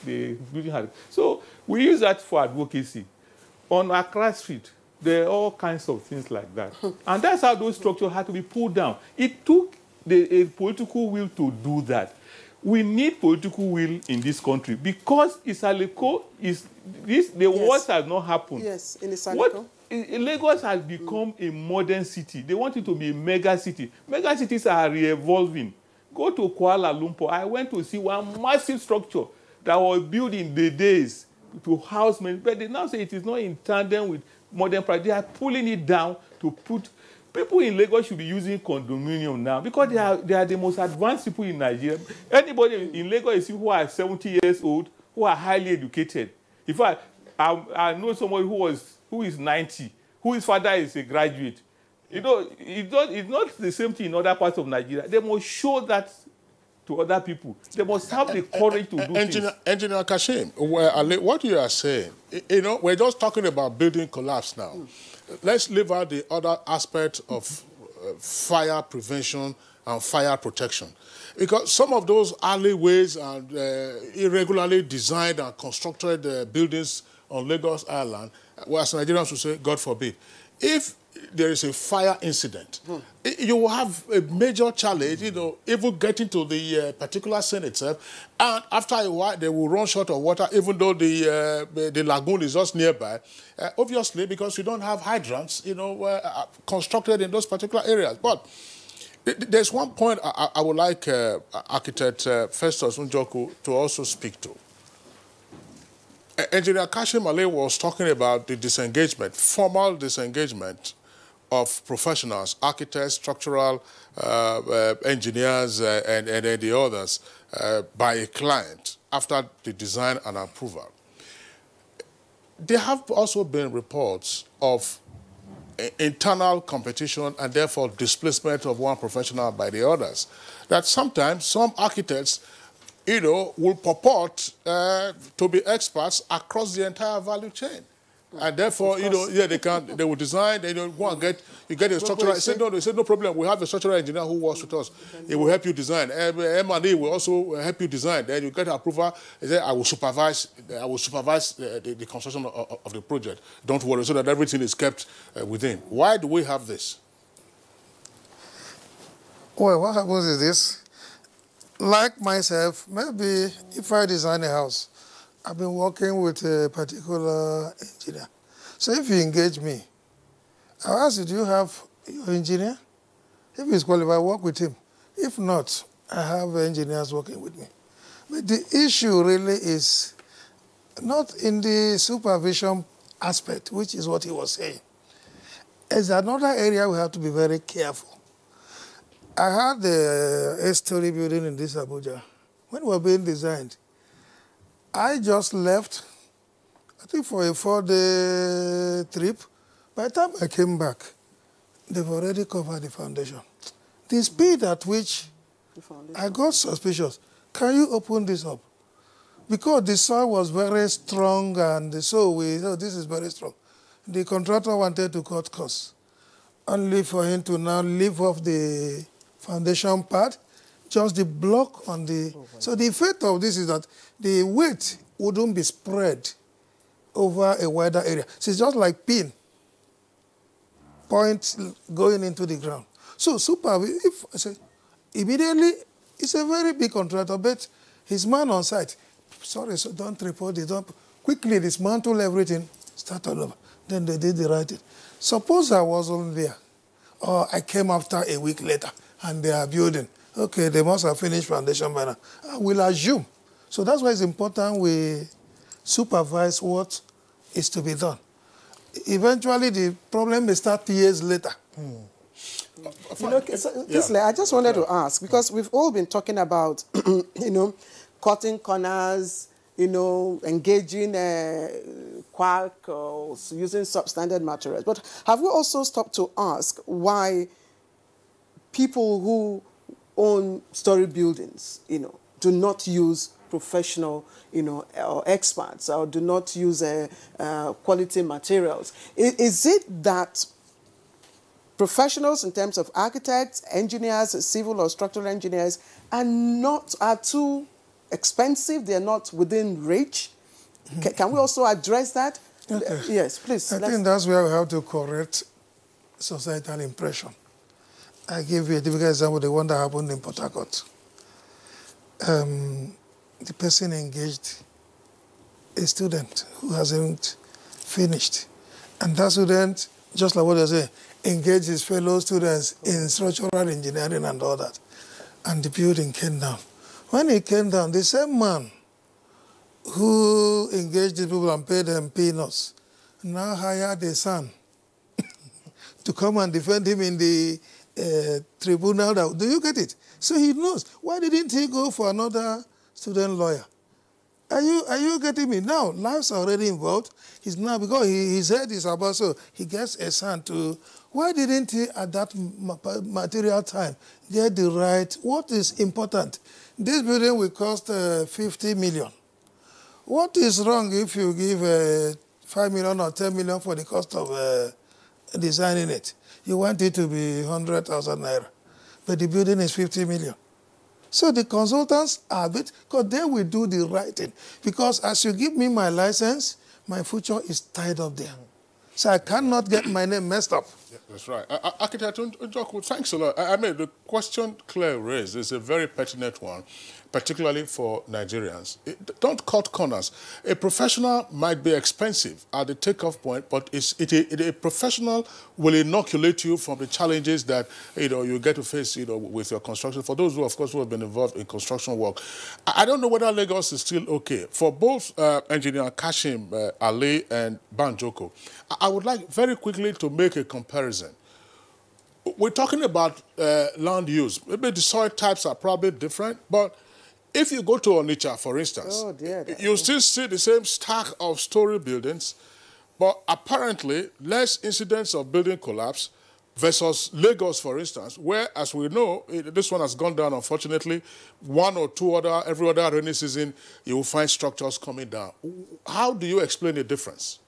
the building had. So we use that for advocacy. On Accra Street, there are all kinds of things like that. And that's how those structures had to be pulled down. It took a political will to do that. We need political will in this country because the worst has not happened. Yes, in the Lagos has become a modern city. They want it to be a mega city. Mega cities are re-evolving. Go to Kuala Lumpur. I went to see one massive structure that was built in the days to house men. But they now say it is not in tandem with modern practice. They are pulling it down to put. People in Lagos should be using condominium now because they are the most advanced people in Nigeria. Anybody in Lagos is who are 70 years old, who are highly educated. In fact, I know someone who is 90, whose father is a graduate. You know, it's not the same thing in other parts of Nigeria. They must show that to other people. They must have the courage to do things. Engineer Kashim, what you are saying, you know, we're just talking about building collapse now. Let's leave out the other aspect of fire prevention and fire protection. Because some of those alleyways and irregularly designed and constructed buildings on Lagos Island, well, as Nigerians would say, God forbid, if there is a fire incident, you will have a major challenge, you know, even getting to the particular scene itself. And after a while, they will run short of water, even though the lagoon is just nearby. Obviously, because you don't have hydrants, you know, constructed in those particular areas. But there's one point I would like Architect Festus Njoku to also speak to. Engineer Kashim Ale was talking about the disengagement, formal disengagement of professionals, architects, structural engineers, and the others by a client after the design and approval. There have also been reports of internal competition and therefore displacement of one professional by the others. That sometimes some architects, you know, will purport to be experts across the entire value chain. And therefore, you know, yeah, they will design, they don't go and you get a structural, they say, no problem, we have a structural engineer who works with us. He will help you design. M&E will also help you design. Then you get approval, they say, I will supervise the construction of the project. Don't worry, so that everything is kept within. Why do we have this? Well, what happens is this. Like myself, maybe if I design a house, I've been working with a particular engineer. So if you engage me, I'll ask you, do you have your engineer? If he's qualified, work with him. If not, I have engineers working with me. But the issue really is not in the supervision aspect, which is what he was saying. It's another area we have to be very careful. I had a 8-story building in this Abuja. When we were being designed, I just left, I think for a 4-day trip. By the time I came back, they've already covered the foundation. The speed at which I got suspicious. Can you open this up? Because the soil was very strong, and so we thought this is very strong. The contractor wanted to cut costs, only for him to now leave off the foundation part, just the block on the... So the effect of this is that the weight wouldn't be spread over a wider area. So it's just like pin points going into the ground. So if I say, immediately, it's a very big contractor, but his man on site, sorry, so don't report it, don't quickly dismantle everything, start all over. Then they did the right thing. Suppose I wasn't there, or I came after a week later, and they are building. Okay, they must have finished foundation by now. I will assume. So that's why it's important we supervise what is to be done. Eventually, the problem may start years later. You know, Kisley, I just wanted to ask, because we've all been talking about, you know, cutting corners, you know, engaging quark or using substandard materials. But have we also stopped to ask why people who own story buildings, you know, do not use professional, you know, or experts, or do not use quality materials? Is it that professionals in terms of architects, engineers, civil or structural engineers are too expensive? They're not within reach? Can we also address that? Okay. Yes, please. I think that's where we have to correct societal impression. I give you a typical example, the one that happened in Port Harcourt. The person engaged a student who hasn't finished. And that student, just like what they say, engaged his fellow students in structural engineering and all that. And the building came down. When it came down, the same man who engaged the people and paid them peanuts now hired a son to come and defend him in the tribunal. Do you get it? So he knows. Why didn't he go for another student lawyer? Are you getting me? Now, lives are already involved. He's now, because his head is about, so he gets a son to, why didn't he at that material time get the right, what is important? This building will cost 50 million. What is wrong if you give 5 million or 10 million for the cost of designing it? You want it to be 100,000 naira, but the building is 50 million. So the consultants are bit, because they will do the right thing. Because as you give me my license, my future is tied up there. So I cannot get my name messed up. Yeah, that's right. Architect Njoku, thanks a lot. I mean, the question Claire raised is a very pertinent one, particularly for Nigerians. Don't cut corners. A professional might be expensive at the takeoff point, but a professional will inoculate you from the challenges that you get to face with your construction. For those who, of course, who have been involved in construction work, I don't know whether Lagos is still okay. For both Engineer Kashim Ali and Banjoko, I would like very quickly to make a comparison. We're talking about land use. Maybe the soil types are probably different, but if you go to Onitsha, for instance, you still see the same stack of story buildings, but apparently less incidents of building collapse versus Lagos, for instance, where, as we know, this one has gone down, unfortunately. One or two every other rainy season, you will find structures coming down. How do you explain the difference?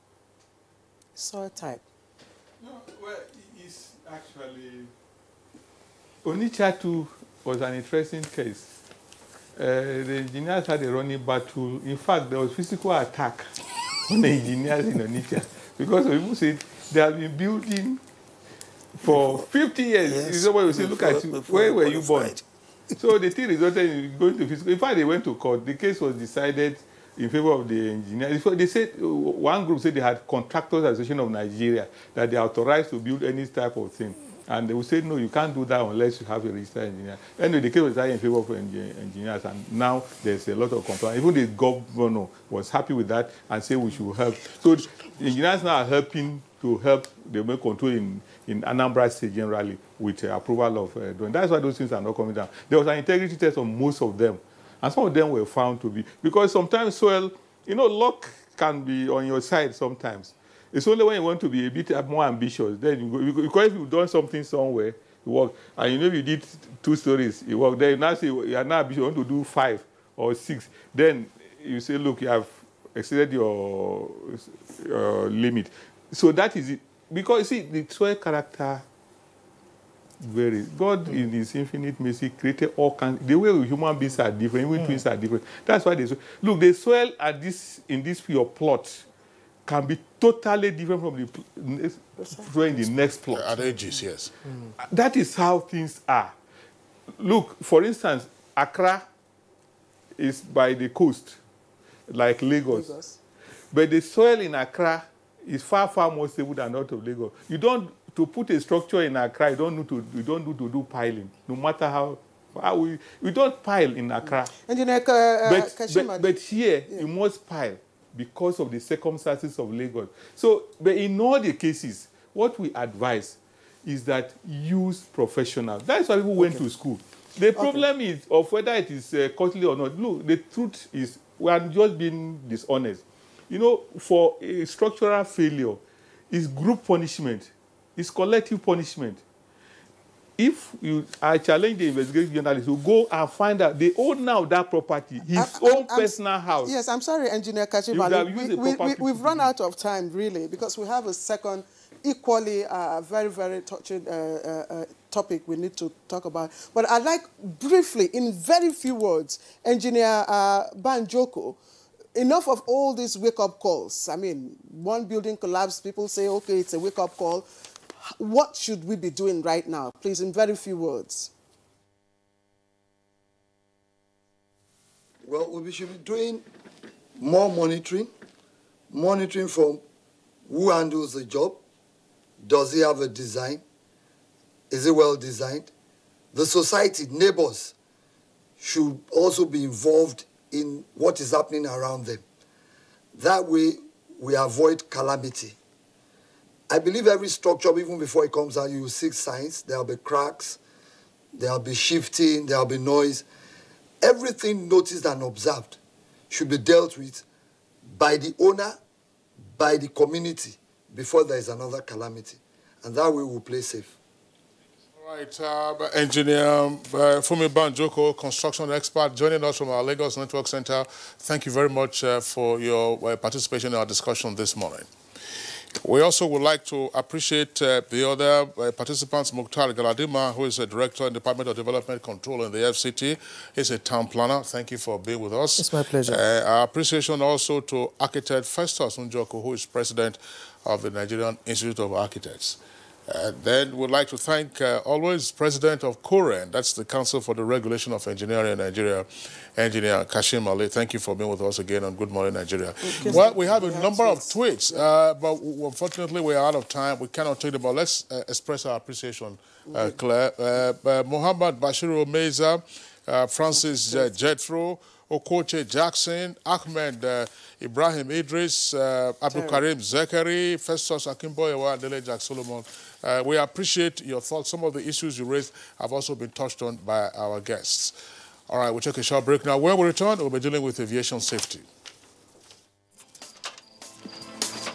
Soil type. No, well, it's actually... Onitsha too was an interesting case. The engineers had a running battle. In fact, there was physical attack on the engineers in Onitsha because people said they have been building for 50 years. Yes, is what you say, look at you. Where were you born? So the thing resulted in going to physical. In fact, they went to court. The case was decided in favor of the engineers. They said, one group said they had Contractors Association of Nigeria, that they are authorized to build any type of thing. And they would say, no, you can't do that unless you have a registered engineer. Anyway, the case was decided in favor of engineers, and now there's a lot of compliance. Even the governor was happy with that and said we should help. So engineers now are helping to help the main control in Anambra State generally with approval of doing. That's why those things are not coming down. There was an integrity test on most of them. And some of them were found to be, because sometimes soil, luck can be on your side sometimes. It's only when you want to be a bit more ambitious, then you go, because if you've done something somewhere, you work, and you did 2 stories, you work, then you now say you are now ambitious, you want to do 5 or 6, then you say, look, you have exceeded your limit. So that is it. Because, you see, the soil character varies. God, in His infinite mercy, created all kinds. The way human beings are different, even twins are different. That's why look, the soil in this your plot can be totally different from the soil in the next plot. At edges, yes. That is how things are. Look, for instance, Accra is by the coast, like Lagos. But the soil in Accra is far, far more stable than that of Lagos. To put a structure in Accra, you don't need to do piling, no matter how we don't pile in Accra. And but here, you must pile because of the circumstances of Lagos. So, but in all the cases, what we advise is that use professionals. That's why people went to school. The problem is of whether it is costly or not. Look, the truth is we are just being dishonest. For a structural failure, it's group punishment. It's collective punishment. If I challenge the investigative journalist to go and find out the owner of that property, his own personal house. Yes, I'm sorry, Engineer Kachimali. We've run out of time, really, because we have a second, equally very, very touching topic we need to talk about. But I'd like briefly, in very few words, Engineer Banjoko, enough of all these wake-up calls. I mean, one building collapsed, people say, okay, it's a wake-up call. What should we be doing right now? Please, in very few words. Well, we should be doing more monitoring from who handles the job. Does he have a design? Is it well designed? The society, neighbors, should also be involved in what is happening around them. That way, we avoid calamity. I believe every structure, even before it comes out, you will see signs. There will be cracks, there will be shifting, there will be noise. Everything noticed and observed should be dealt with by the owner, by the community, before there is another calamity. And that way we'll play safe. All right, Engineer Fumi Banjoko, construction expert, joining us from our Lagos Network Center. Thank you very much for your participation in our discussion this morning. We also would like to appreciate the other participants, Mukhtar Galadima, who is a director in the Department of Development Control in the FCT. He's a town planner. Thank you for being with us. It's my pleasure. Our appreciation also to architect Festus Njoku, who is president of the Nigerian Institute of Architects. Then we'd like to thank always President of COREN, that's the Council for the Regulation of Engineering in Nigeria, Engineer Kashim Ali. Thank you for being with us again on Good Morning Nigeria. Well, we have a number of tweets, but unfortunately we are out of time. We cannot take them, but let's express our appreciation, Claire. Muhammad Bashiru Meza, Francis Jethro, Okoche Jackson, Ahmed Ibrahim Idris, Abdul Karim Zekari, Festus Akimboyewa, and Dele Jack Solomon. We appreciate your thoughts. Some of the issues you raised have also been touched on by our guests. All right, we'll take a short break now. When we return, we'll be dealing with aviation safety.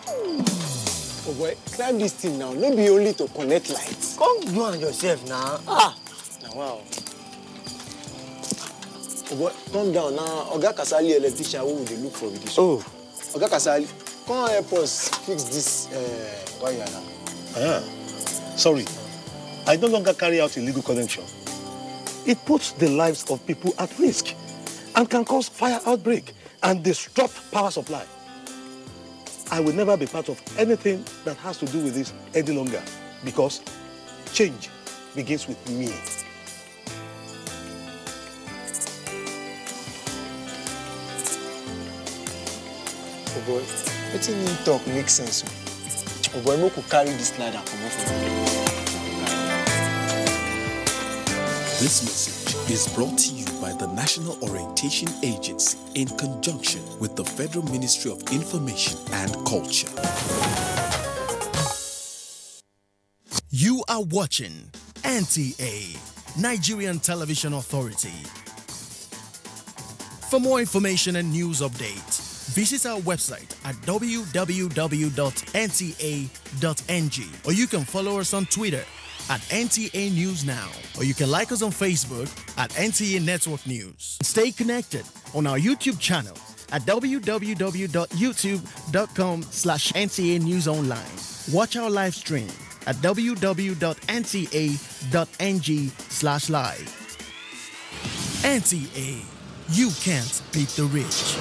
Oh boy, climb this thing now. Not be only to connect lights. Come you and yourself now. Now wow. Oh boy, calm down now. Oga Kasali electrician who will look for this. Oh, Oga Kasali, come help us fix this wire now. Sorry, I no longer carry out illegal connection. It puts the lives of people at risk and can cause fire outbreak and disrupt power supply. I will never be part of anything that has to do with this any longer because change begins with me. Oh boy, letting him talk makes sense. Oh boy, we could carry this ladder from over. This message is brought to you by the National Orientation Agency in conjunction with the Federal Ministry of Information and Culture. You are watching NTA, Nigerian Television Authority. For more information and news updates, visit our website at www.nta.ng, or you can follow us on Twitter at NTA News Now, or you can like us on Facebook at NTA Network News. Stay connected on our YouTube channel at www.youtube.com/NTA News Online. Watch our live stream at www.nta.ng/live. NTA, you can't beat the rich.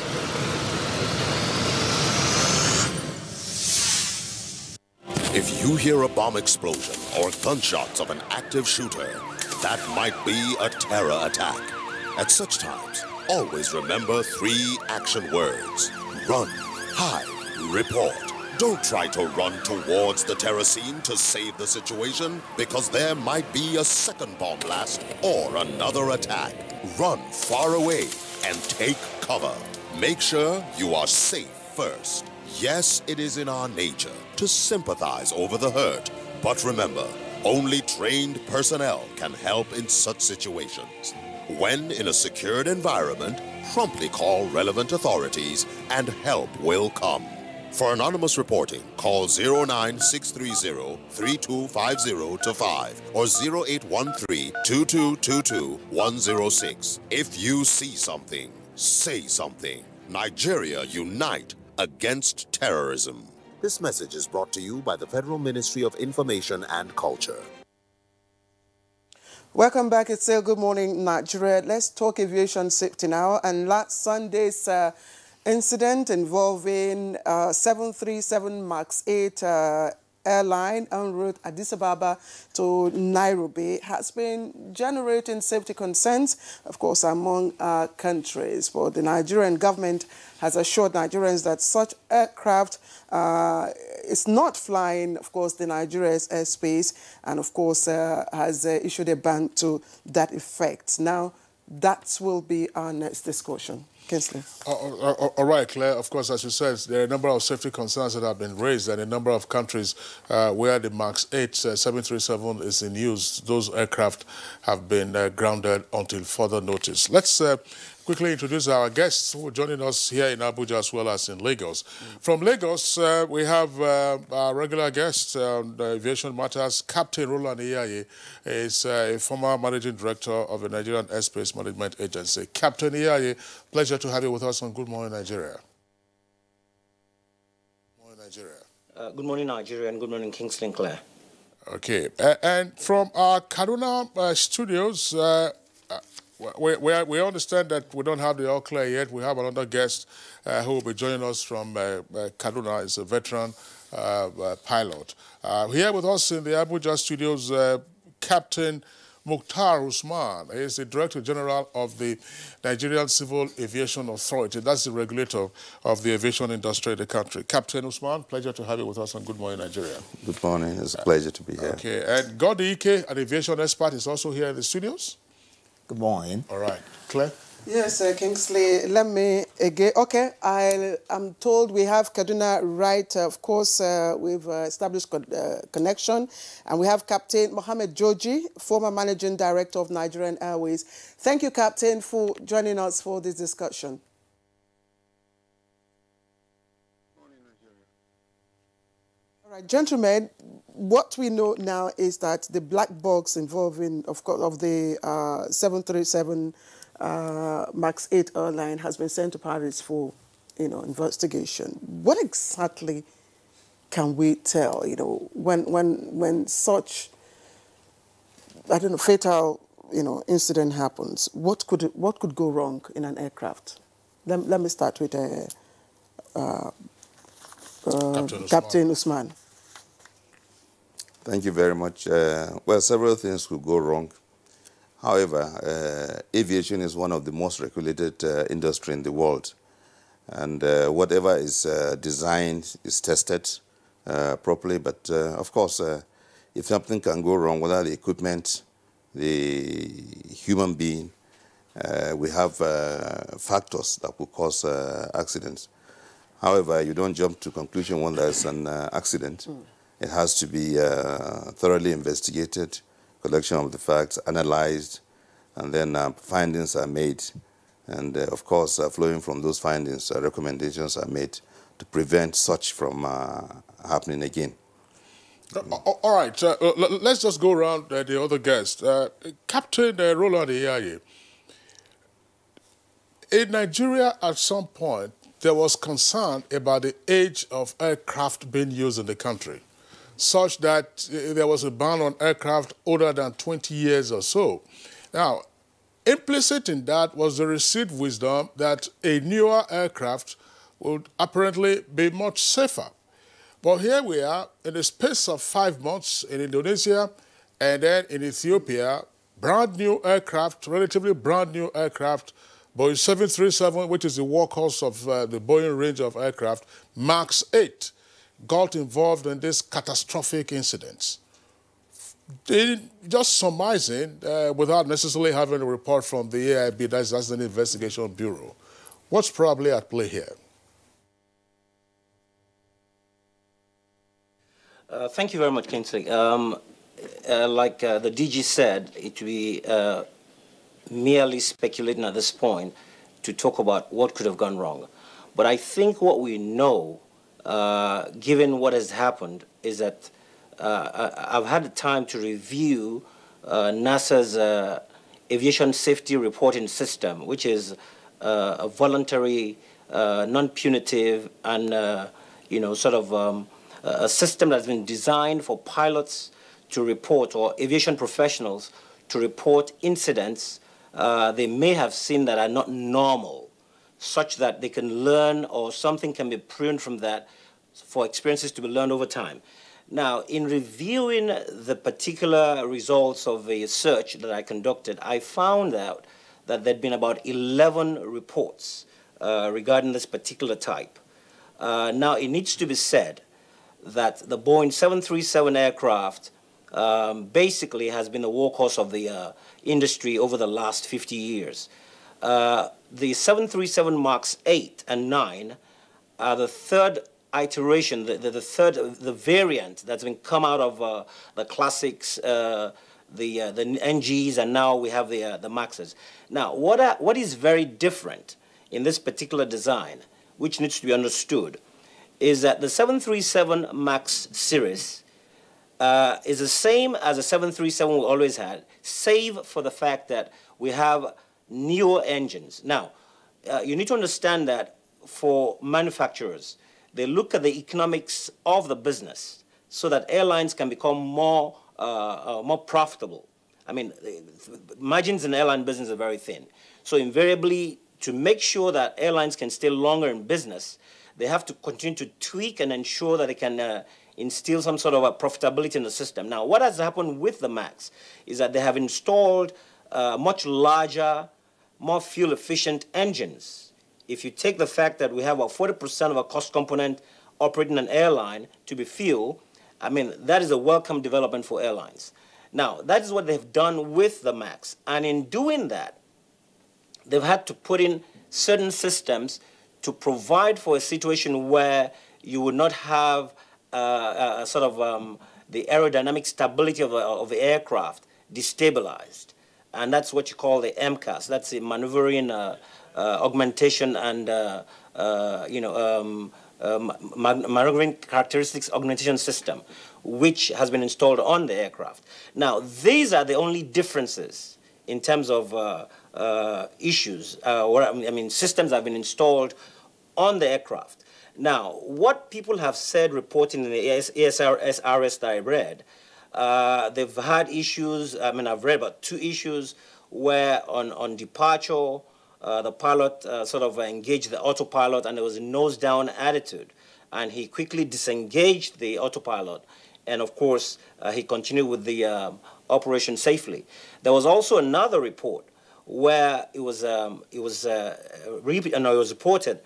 If you hear a bomb explosion or gunshots of an active shooter, that might be a terror attack. At such times, always remember 3 action words: run, hide, report. Don't try to run towards the terror scene to save the situation, because there might be a second bomb blast or another attack. Run far away and take cover. Make sure you are safe first. Yes, it is in our nature to sympathize over the hurt, but remember, only trained personnel can help in such situations. When in a secured environment, promptly call relevant authorities and help will come. For anonymous reporting, call 09630-3250-5 or 0813-2222-106. If you see something, say something. Nigeria, unite against terrorism. This message is brought to you by the Federal Ministry of Information and Culture. Welcome back. It's still Good Morning Nigeria. Let's talk aviation safety now. And last Sunday's incident involving 737 MAX 8 airline en route Addis Ababa to Nairobi has been generating safety concerns, of course, among countries. But the Nigerian government has assured Nigerians that such aircraft is not flying, of course, the Nigeria's airspace, and, of course, has issued a ban to that effect. Now, that will be our next discussion. Kingsley. All right, Claire. Of course, as you said, there are a number of safety concerns that have been raised, and a number of countries where the MAX 8 737 is in use, those aircraft have been grounded until further notice. Let's quickly introduce our guests who are joining us here in Abuja as well as in Lagos. From Lagos, we have our regular guest on aviation matters, Captain Roland Iyaye, is a former managing director of the Nigerian Airspace Management Agency. Captain Iyaye, pleasure to have you with us on Good Morning Nigeria. Good morning, Nigeria. Good morning, Nigeria, and good morning, Kingsley and Claire. Okay, and from our Kaduna studios, we understand that we don't have the all clear yet. We have another guest who will be joining us from Kaduna. He's a veteran pilot. Here with us in the Abuja studios, Captain Mukhtar Usman. He is the Director General of the Nigerian Civil Aviation Authority. That's the regulator of the aviation industry in the country. Captain Usman, pleasure to have you with us on Good Morning Nigeria. Good morning. It's a pleasure to be here. Okay, and Godi Ike, an aviation expert, is also here in the studios. Good morning. All right. Claire? Yes, Kingsley, let me again. Okay, I'm told we have Kaduna right. Of course, we've established connection. And we have Captain Mohammed Joji, former Managing Director of Nigerian Airways. Thank you, Captain, for joining us for this discussion. All right, gentlemen, what we know now is that the black box involving, of course, of the 737 MAX 8 airline has been sent to Paris for, investigation. What exactly can we tell, when such, fatal, incident happens? What could go wrong in an aircraft? Let me start with Captain Usman. Thank you very much. Well, several things could go wrong. However, aviation is one of the most regulated industry in the world. And whatever is designed is tested properly. But of course, if something can go wrong, whether the equipment, the human being, we have factors that will cause accidents. However, you don't jump to conclusion when there's an accident. It has to be thoroughly investigated, collection of the facts, analyzed, and then findings are made. And of course, flowing from those findings, recommendations are made to prevent such from happening again. All right, let's just go around the other guest. Captain Roland Iyaye, in Nigeria at some point, there was concern about the age of aircraft being used in the country, such that there was a ban on aircraft older than 20 years or so. Now, implicit in that was the received wisdom that a newer aircraft would apparently be much safer. But here we are, in the space of 5 months in Indonesia and then in Ethiopia, brand new aircraft, relatively brand new aircraft, Boeing 737, which is the workhorse of the Boeing range of aircraft, MAX 8, got involved in this catastrophic incidents. Just surmising, without necessarily having a report from the AIB, that's the Investigation Bureau, what's probably at play here? Thank you very much, Kingsley. Like the DG said, it will be merely speculating at this point to talk about what could have gone wrong. But I think what we know, given what has happened, is that I've had the time to review NASA's aviation safety reporting system, which is a voluntary, non-punitive, and a system that's been designed for pilots to report, or aviation professionals to report incidents they may have seen that are not normal, such that they can learn, or something can be pruned from that for experiences to be learned over time. Now, in reviewing the particular results of a search that I conducted, I found out that there'd been about 11 reports regarding this particular type. Now, it needs to be said that the Boeing 737 aircraft basically has been the workhorse of the industry over the last 50 years. the 737 MAX 8 and 9 are the third iteration, the variant that's been come out of the classics, the NGs, and now we have the Maxes. Now, what is very different in this particular design, which needs to be understood, is that the 737 MAX series is the same as the 737 we always had, save for the fact that we have newer engines. Now, you need to understand that for manufacturers, they look at the economics of the business so that airlines can become more profitable. I mean, margins in airline business are very thin. So invariably, to make sure that airlines can stay longer in business, they have to continue to tweak and ensure that they can instill some sort of a profitability in the system. Now, what has happened with the MAX is that they have installed much larger, more fuel-efficient engines. If you take the fact that we have a 40% of a cost component operating an airline to be fuel, I mean, that is a welcome development for airlines. Now, that is what they've done with the MAX. And in doing that, they've had to put in certain systems to provide for a situation where you would not have the aerodynamic stability of the aircraft destabilized. And that's what you call the MCAS. That's the maneuvering, augmentation, and maneuvering characteristics augmentation system, which has been installed on the aircraft. Now, these are the only differences in terms of issues, systems that have been installed on the aircraft. Now, what people have said reporting in the ASRS that I read, they've had issues. I mean, I've read about 2 issues where on departure, the pilot sort of engaged the autopilot, and there was a nose-down attitude. And he quickly disengaged the autopilot. And, of course, he continued with the operation safely. There was also another report where it was reported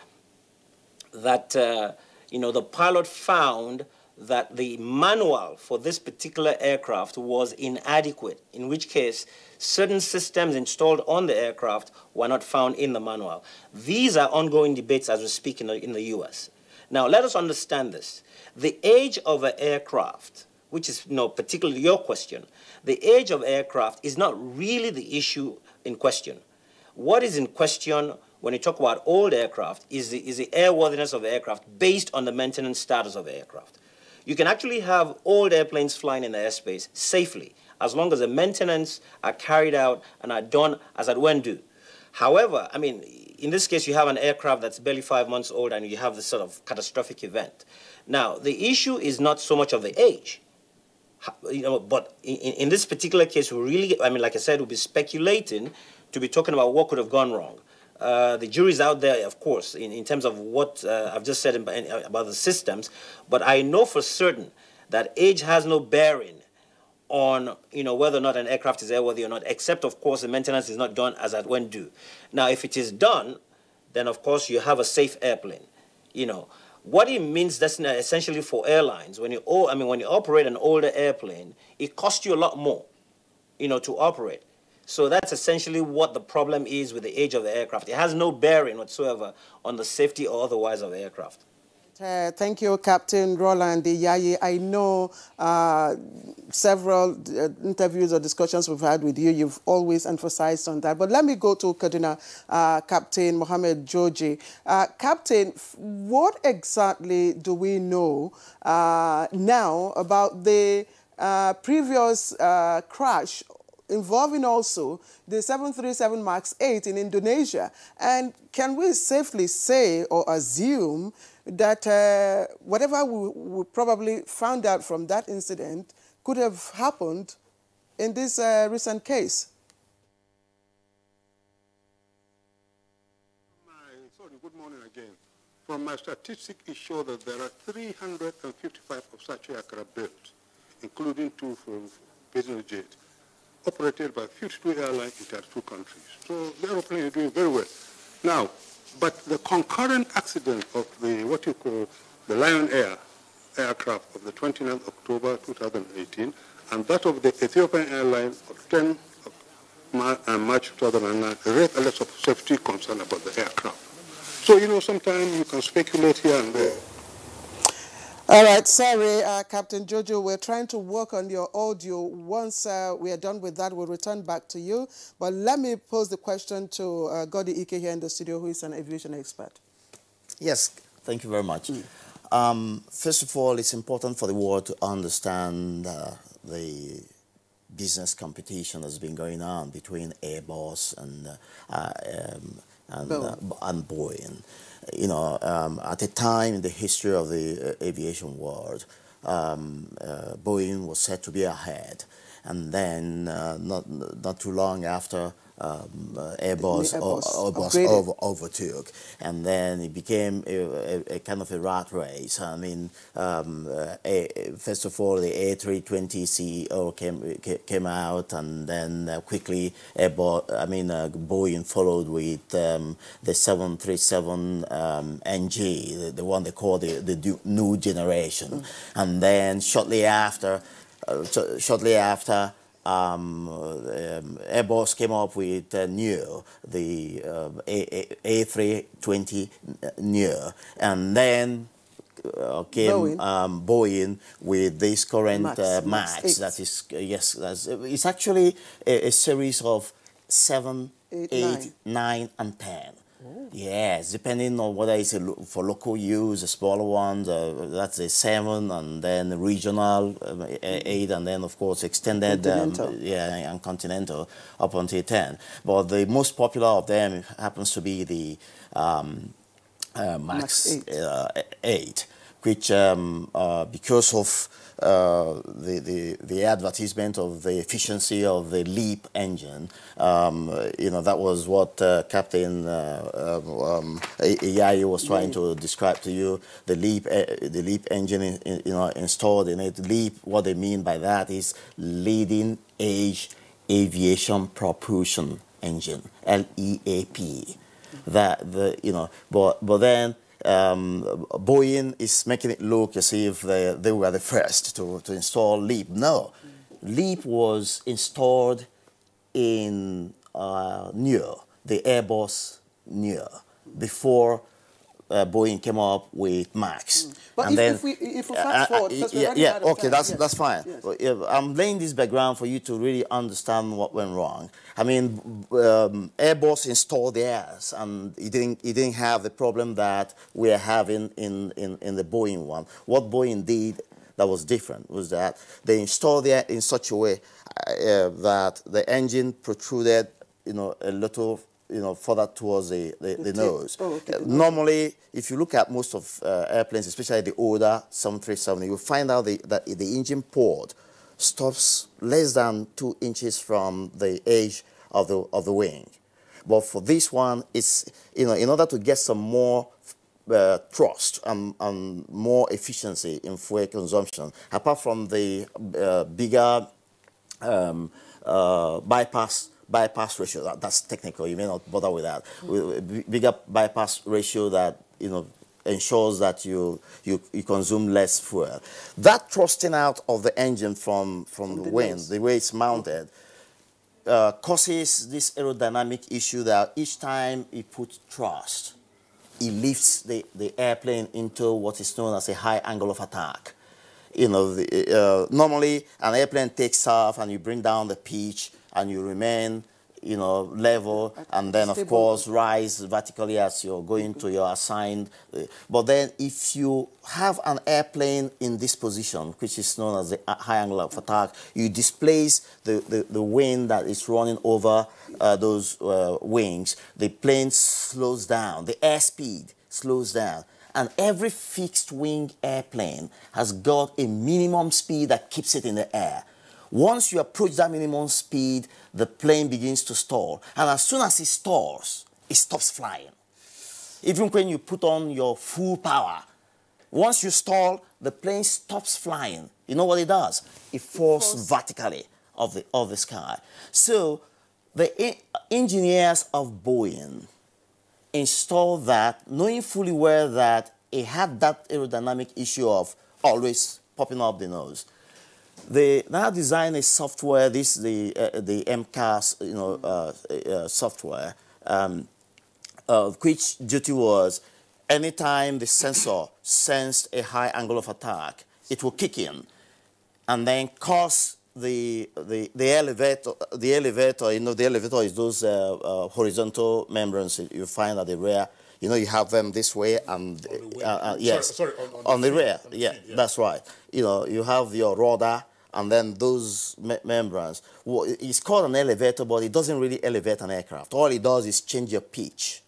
that, the pilot found that the manual for this particular aircraft was inadequate, in which case certain systems installed on the aircraft were not found in the manual. These are ongoing debates as we speak in the US. Now, let us understand this. The age of an aircraft, which is particularly your question, the age of aircraft is not really the issue in question. What is in question when you talk about old aircraft is the airworthiness of the aircraft based on the maintenance status of the aircraft. You can actually have old airplanes flying in the airspace safely as long as the maintenance are carried out and are done as at when due. However, I mean, in this case, you have an aircraft that's barely 5 months old and you have this sort of catastrophic event. Now, the issue is not so much of the age, but in this particular case, we really, I mean, like I said, we'll be speculating to be talking about what could have gone wrong. The jury's out there, of course, in terms of what I've just said about the systems, but I know for certain that age has no bearing on whether or not an aircraft is airworthy or not, except, of course, the maintenance is not done as at when due. Now, if it is done, then, of course, you have a safe airplane. What it means, that's essentially for airlines, when you operate an older airplane, it costs you a lot more, to operate. So that's essentially what the problem is with the age of the aircraft. It has no bearing whatsoever on the safety or otherwise of the aircraft. Thank you, Captain Roland Iyayi. I know several interviews or discussions we've had with you, you've always emphasized on that. But let me go to Kaduna, Captain Mohammed Joji. Captain, what exactly do we know now about the previous crash involving also the 737 MAX 8 in Indonesia? And can we safely say or assume that whatever we probably found out from that incident could have happened in this recent case? Good morning again. From my statistics, it shows that there are 355 of such aircraft built, including 2 from business jet, operated by 52 airlines in 32 countries. So the airplane is doing very well. Now, but the concurrent accident of the, what you call the Lion Air aircraft of the 29th October 2018, and that of the Ethiopian Airlines of 10 March 2009, raised a lot of safety concern about the aircraft. So, you know, sometimes you can speculate here and there. All right, sorry, Captain Jojo, we're trying to work on your audio. Once we are done with that, we'll return back to you. But let me pose the question to Godi Ike here in the studio, who is an aviation expert. Yes, thank you very much. First of all, it's important for the world to understand the business competition that's been going on between Airbus and Boeing. You know, at a time in the history of the aviation world, Boeing was said to be ahead, and then not too long after, Airbus overtook, and then it became a kind of a rat race. I mean, first of all, the A320 CEO came out, and then quickly Boeing followed with the 737 NG, the one they call the new generation, and then shortly after. Airbus came up with the A320 Neo, and then came Boeing with this current Max. That is, yes, it's actually a series of 7, 8, 9, and 10. Yes, depending on whether it's for local use, the smaller ones, that's a 7, and then regional 8, and then of course extended and continental up until 10. But the most popular of them happens to be the Max 8, which because of the advertisement of the efficiency of the LEAP engine, you know, that was what Captain Iyayi was trying to describe to you. The LEAP engine, you know, installed in it. LEAP, what they mean by that is leading edge aviation propulsion engine, LEAP. But then. Boeing is making it look as if they were the first to install LEAP. No, LEAP was installed in Neo, the Airbus Neo, before Boeing came up with Max. But if we fast forward, because we're running out of time. That's fine. Yes. I'm laying this background for you to really understand what went wrong. I mean, Airbus installed theirs, and it didn't have the problem that we are having in the Boeing one. What Boeing did that was different was that they installed it in such a way that the engine protruded, you know, a little, you know, further towards the nose. Normally, if you look at most of airplanes, especially the older 737, you will find out that the engine port stops less than 2 inches from the edge of the wing. But for this one, it's, you know, in order to get some more thrust and more efficiency in fuel consumption, apart from the bigger bypass ratio, that's technical, you may not bother with that. Bigger bypass ratio that, you know, ensures that you consume less fuel. That thrusting out of the engine from the wing, the way it's mounted, causes this aerodynamic issue that each time you put thrust, it lifts the airplane into what is known as a high angle of attack. You know, normally an airplane takes off and you bring down the pitch and you remain, you know, level, and then of course rise vertically as you're going to your assigned. But then if you have an airplane in this position, which is known as the high angle of attack, you displace the wind that is running over those wings. The plane slows down, the airspeed slows down. And every fixed wing airplane has got a minimum speed that keeps it in the air. Once you approach that minimum speed, the plane begins to stall. And as soon as it stalls, it stops flying. Even when you put on your full power, once you stall, the plane stops flying. You know what it does? It falls vertically of the sky. So the engineers of Boeing installed that, knowing fully well that it had that aerodynamic issue of always popping up the nose. They now design a software, the MCAS, software, which duty was anytime the sensor sensed a high angle of attack, it will kick in and then cause the elevator, the elevator is those horizontal membranes you find at the rear. You know, you have them this way and yes, sorry, on the rear. Yeah, that's right. You know, you have your rudder and then those membranes. Well, it's called an elevator, but it doesn't really elevate an aircraft. All it does is change your pitch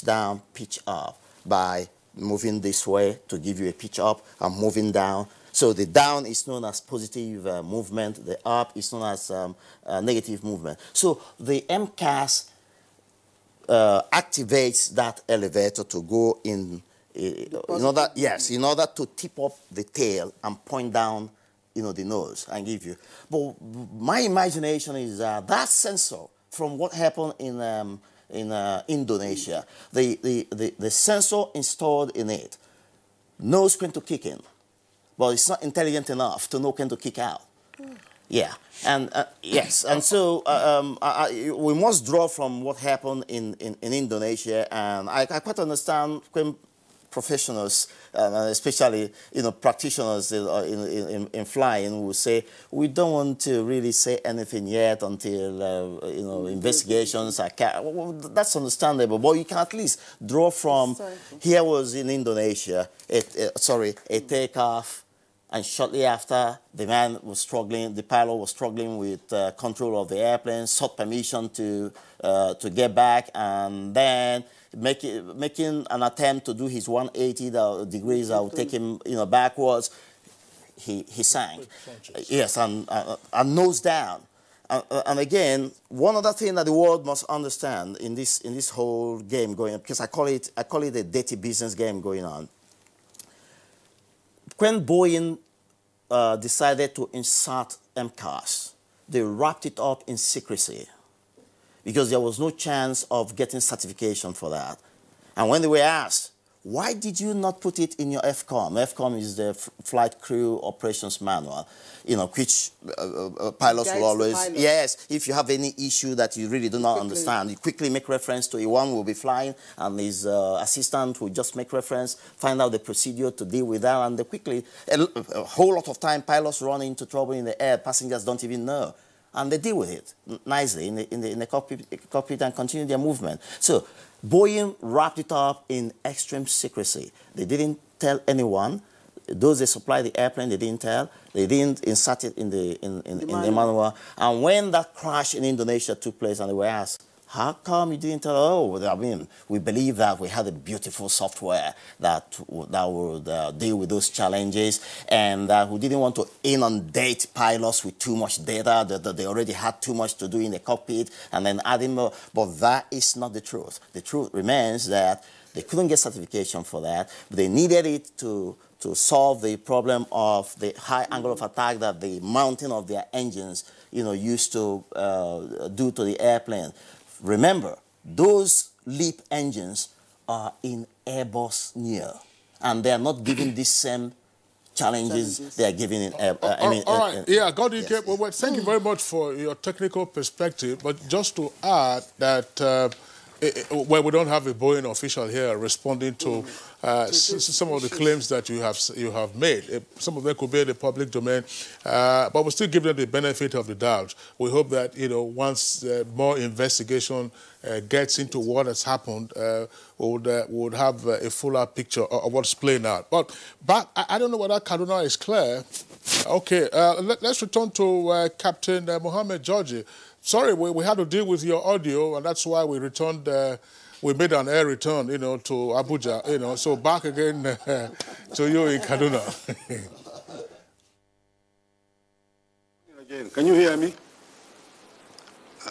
down, pitch up, by moving this way to give you a pitch up and moving down. So the down is known as positive movement, the up is known as negative movement. So the MCAS activates that elevator to go in order to tip up the tail and point down, the nose and give you. But my imagination is that sensor from what happened in Indonesia, the sensor installed in it knows when to kick in, but it's not intelligent enough to know when to kick out. Yeah, and yes, and so we must draw from what happened in Indonesia, and I quite understand when professionals, especially practitioners in flying, will say we don't want to really say anything yet until investigations are. Well, that's understandable, but you can at least draw from. Here was in Indonesia, a takeoff. And shortly after, the pilot was struggling with control of the airplane, sought permission to get back, and then making an attempt to do his 180 degrees that would take him backwards. He sank. Yes, and nose down. And again, one other thing that the world must understand in this whole game going on, because I call it a dirty business game going on. When Boeing decided to insert MCAS, they wrapped it up in secrecy because there was no chance of getting certification for that. And when they were asked, why did you not put it in your FCOM? FCOM is the Flight Crew Operations Manual, which pilots will always, yes, if you have any issue that you really do not understand, you quickly make reference to it. One will be flying and his assistant will just make reference, find out the procedure to deal with that, and they quickly, a whole lot of time pilots run into trouble in the air, passengers don't even know. And they deal with it nicely in the cockpit and continue their movement. So Boeing wrapped it up in extreme secrecy. They didn't tell anyone. Those they supplied the airplane, they didn't tell. They didn't insert it in the manual. And when that crash in Indonesia took place and they were asked, how come you didn't tell? Oh, I mean, we believe that we had a beautiful software that would deal with those challenges, and that we didn't want to inundate pilots with too much data, that they already had too much to do in the cockpit, and then adding more. But that is not the truth. The truth remains that they couldn't get certification for that, but they needed it to solve the problem of the high angle of attack that the mounting of their engines, used to do to the airplane. Remember, those LEAP engines are in Airbus Neo, and they are not given these same challenges they are giving in Airbus. All right, yeah, Godike, well, thank you very much for your technical perspective, but just to add that well, we don't have a Boeing official here responding to some of the claims that you have made. Some of them could be in the public domain, but we'll still give them the benefit of the doubt. We hope that once more investigation gets into what has happened, we'll have a fuller picture of what's playing out. But I don't know whether Kaduna is clear. Okay, let's return to Captain Mohammed Georgie. Sorry, we had to deal with your audio, and that's why we returned. We made an air return, to Abuja. So back again to you in Kaduna. Again, can you hear me?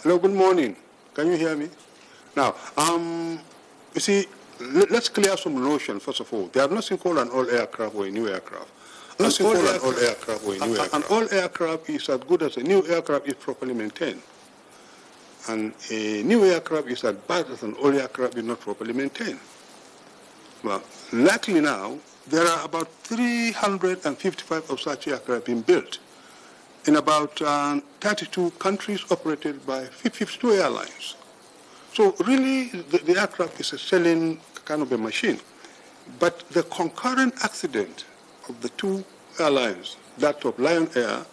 Hello, good morning. Can you hear me? Now, you see, let's clear some notion first of all. There are nothing called an old aircraft or a new aircraft. Nothing called an old aircraft or a new aircraft. An old aircraft is as good as a new aircraft if properly maintained. And a new aircraft is as bad as an old aircraft if not properly maintained. Well, luckily now, there are about 355 of such aircraft being built in about 32 countries operated by 52 airlines. So really, the aircraft is a selling kind of a machine. But the concurrent accident of the two airlines, that of Lion Air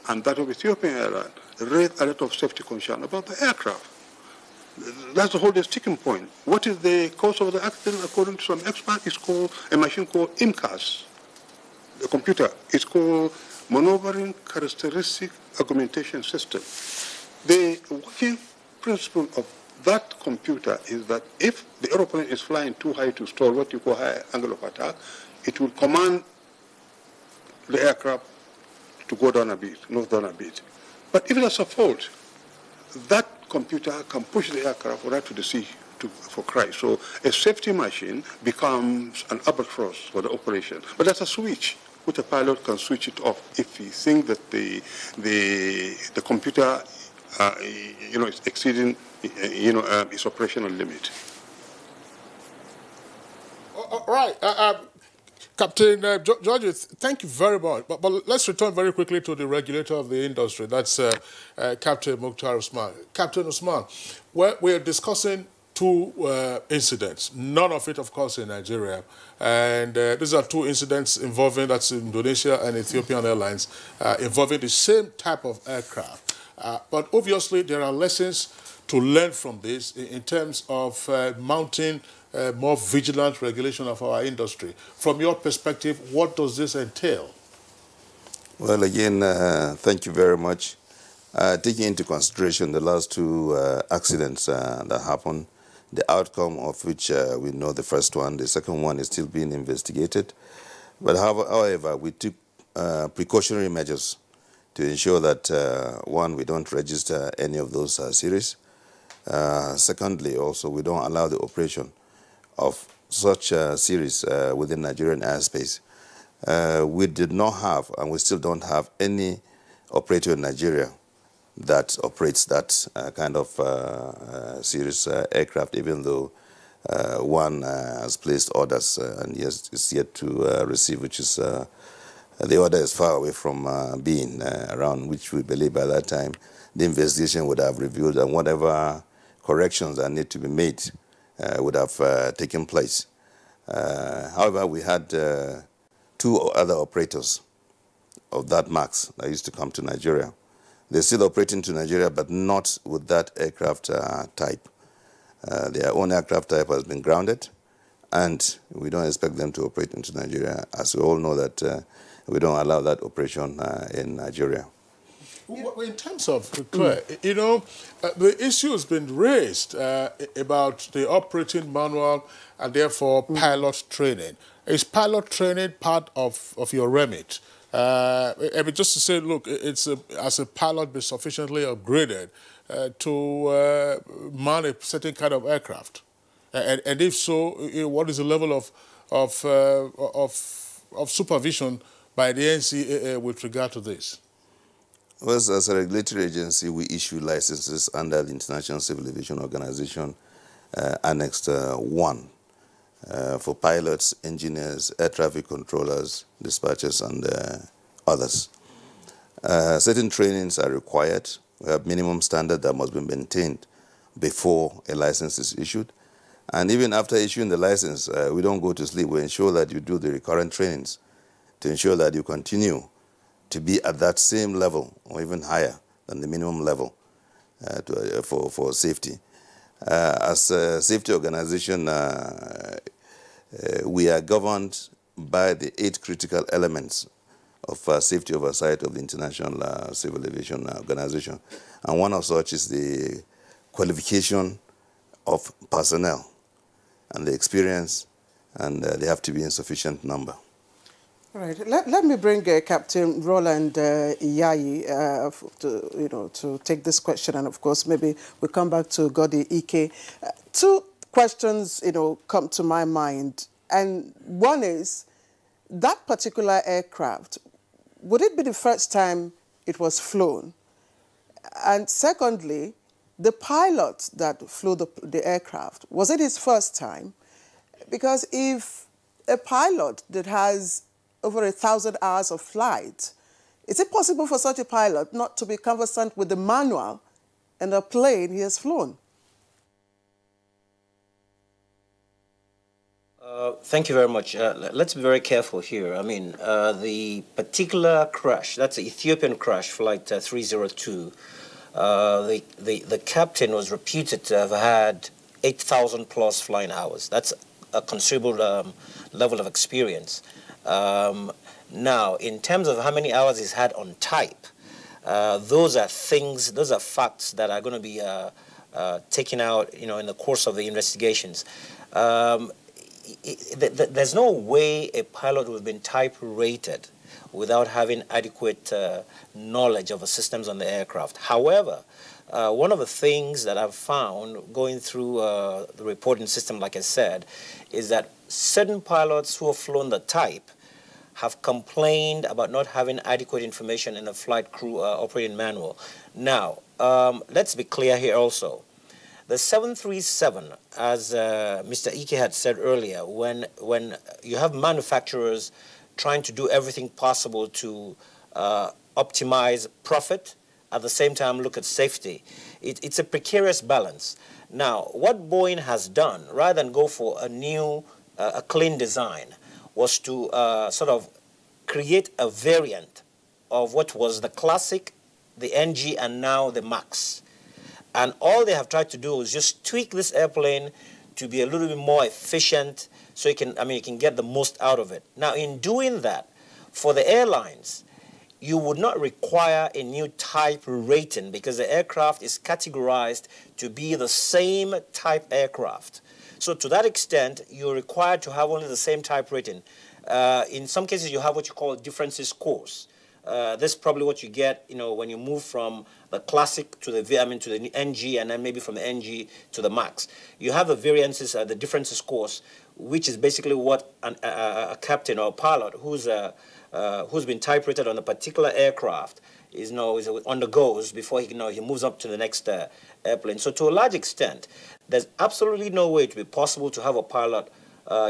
and that of Ethiopian Airlines, raised a lot of safety concern about the aircraft. That's the whole sticking point. What is the cause of the accident? According to some experts, it's called a machine called IMCAS. The computer is called Maneuvering Characteristic Augmentation System. The working principle of that computer is that if the aeroplane is flying too high to stall, what you call high angle of attack, it will command the aircraft to go down a bit, nose down a bit. But if there's a fault, that computer can push the aircraft right to the sea for crash. So a safety machine becomes an albatross for the operation. But that's a switch which a pilot can switch it off if he thinks that the computer is exceeding its operational limit. All right. Captain George, thank you very much. But let's return very quickly to the regulator of the industry. That's Captain Mukhtar Usman. Captain Usman, we're discussing two incidents, none of it, of course, in Nigeria. And these are two incidents involving, that's Indonesia and Ethiopian Airlines, involving the same type of aircraft. But obviously, there are lessons to learn from this in terms of mounting more vigilant regulation of our industry. From your perspective, what does this entail? Well, again, thank you very much. Taking into consideration the last two accidents that happened, the outcome of which we know the first one, the second one is still being investigated. But however, we took precautionary measures to ensure that, one, we don't register any of those series. Secondly, also, we don't allow the operation of such a series within Nigerian airspace. We did not have, and we still don't have, any operator in Nigeria that operates that kind of series aircraft, even though one has placed orders and is yet to receive, which is the order is far away from being around, which we believe by that time the investigation would have revealed, and whatever corrections that need to be made would have taken place. However, we had two other operators of that MAX that used to come to Nigeria. They're still operating to Nigeria, but not with that aircraft type. Their own aircraft type has been grounded, and we don't expect them to operate into Nigeria, as we all know that we don't allow that operation in Nigeria. Well, in terms of, the issue has been raised about the operating manual and therefore pilot training. Is pilot training part of your remit? I mean, just to say, look, as a pilot, be sufficiently upgraded to man a certain kind of aircraft, and if so, what is the level of supervision by the NCAA with regard to this? Well, as a regulatory agency, we issue licenses under the International Civil Aviation Organization, Annex 1, for pilots, engineers, air traffic controllers, dispatchers, and others. Certain trainings are required. We have minimum standard that must be maintained before a license is issued. And even after issuing the license, we don't go to sleep. We ensure that you do the recurrent trainings to ensure that you continue to be at that same level or even higher than the minimum level for safety. As a safety organization, we are governed by the 8 critical elements of safety oversight of the International Civil Aviation Organization. And one of such is the qualification of personnel and the experience, and they have to be in sufficient number. All right. Let me bring Captain Roland Iyayi to take this question, and of course maybe we'll come back to Godi Ike. Two questions come to my mind, and one is that particular aircraft, would it be the first time it was flown? And secondly, the pilot that flew the aircraft, was it his first time? Because if a pilot that has over 1,000 hours of flight, is it possible for such a pilot not to be conversant with the manual and the plane he has flown? Thank you very much. Let's be very careful here. I mean, the particular crash, that's the Ethiopian crash, Flight 302, the captain was reputed to have had 8,000 plus flying hours. That's a considerable level of experience. Now, in terms of how many hours he's had on type, those are facts that are going to be taken out, in the course of the investigations. There's no way a pilot would have been type rated without having adequate knowledge of the systems on the aircraft. However, one of the things that I've found going through the reporting system, like I said, is that certain pilots who have flown the type have complained about not having adequate information in the flight crew operating manual. Now, let's be clear here also. The 737, as Mr. Ike had said earlier, when you have manufacturers trying to do everything possible to optimize profit, at the same time look at safety, it's a precarious balance. Now, what Boeing has done, rather than go for a new, a clean design, was to sort of create a variant of what was the classic, the NG, and now the MAX. And all they have tried to do is just tweak this airplane to be a little bit more efficient so you can get the most out of it. Now, in doing that, for the airlines, you would not require a new type rating because the aircraft is categorized to be the same type aircraft. So to that extent, you're required to have only the same type rating. In some cases, you have what you call differences scores. This is probably what you get, when you move from the classic to the to the NG, and then maybe from the NG to the MAX. You have the variances, the differences scores, which is basically what a captain or a pilot who's been type rated on a particular aircraft undergoes before he moves up to the next airplane. So to a large extent, there's absolutely no way to be possible to have a pilot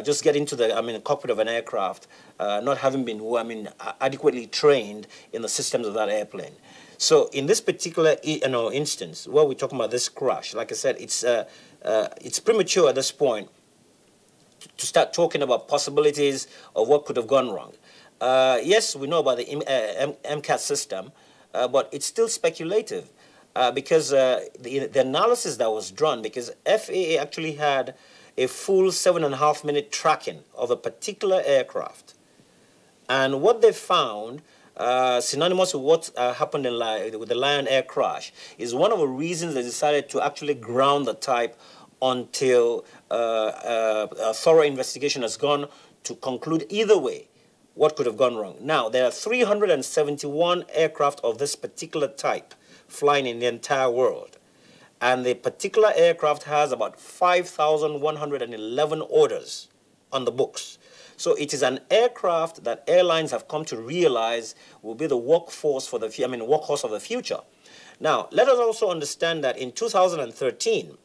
just get into the cockpit of an aircraft, not having been adequately trained in the systems of that airplane. So in this particular instance, where we're talking about this crash, like I said, it's premature at this point to start talking about possibilities of what could have gone wrong. Yes, we know about the MCAS system, but it's still speculative because the analysis that was drawn, because FAA actually had a full 7.5-minute tracking of a particular aircraft. And what they found, synonymous with what happened with the Lion Air crash, is one of the reasons they decided to actually ground the type until a thorough investigation has gone to conclude either way what could have gone wrong. Now, there are 371 aircraft of this particular type flying in the entire world. And the particular aircraft has about 5,111 orders on the books. So it is an aircraft that airlines have come to realize will be the workhorse of the future. Now, let us also understand that in 2013,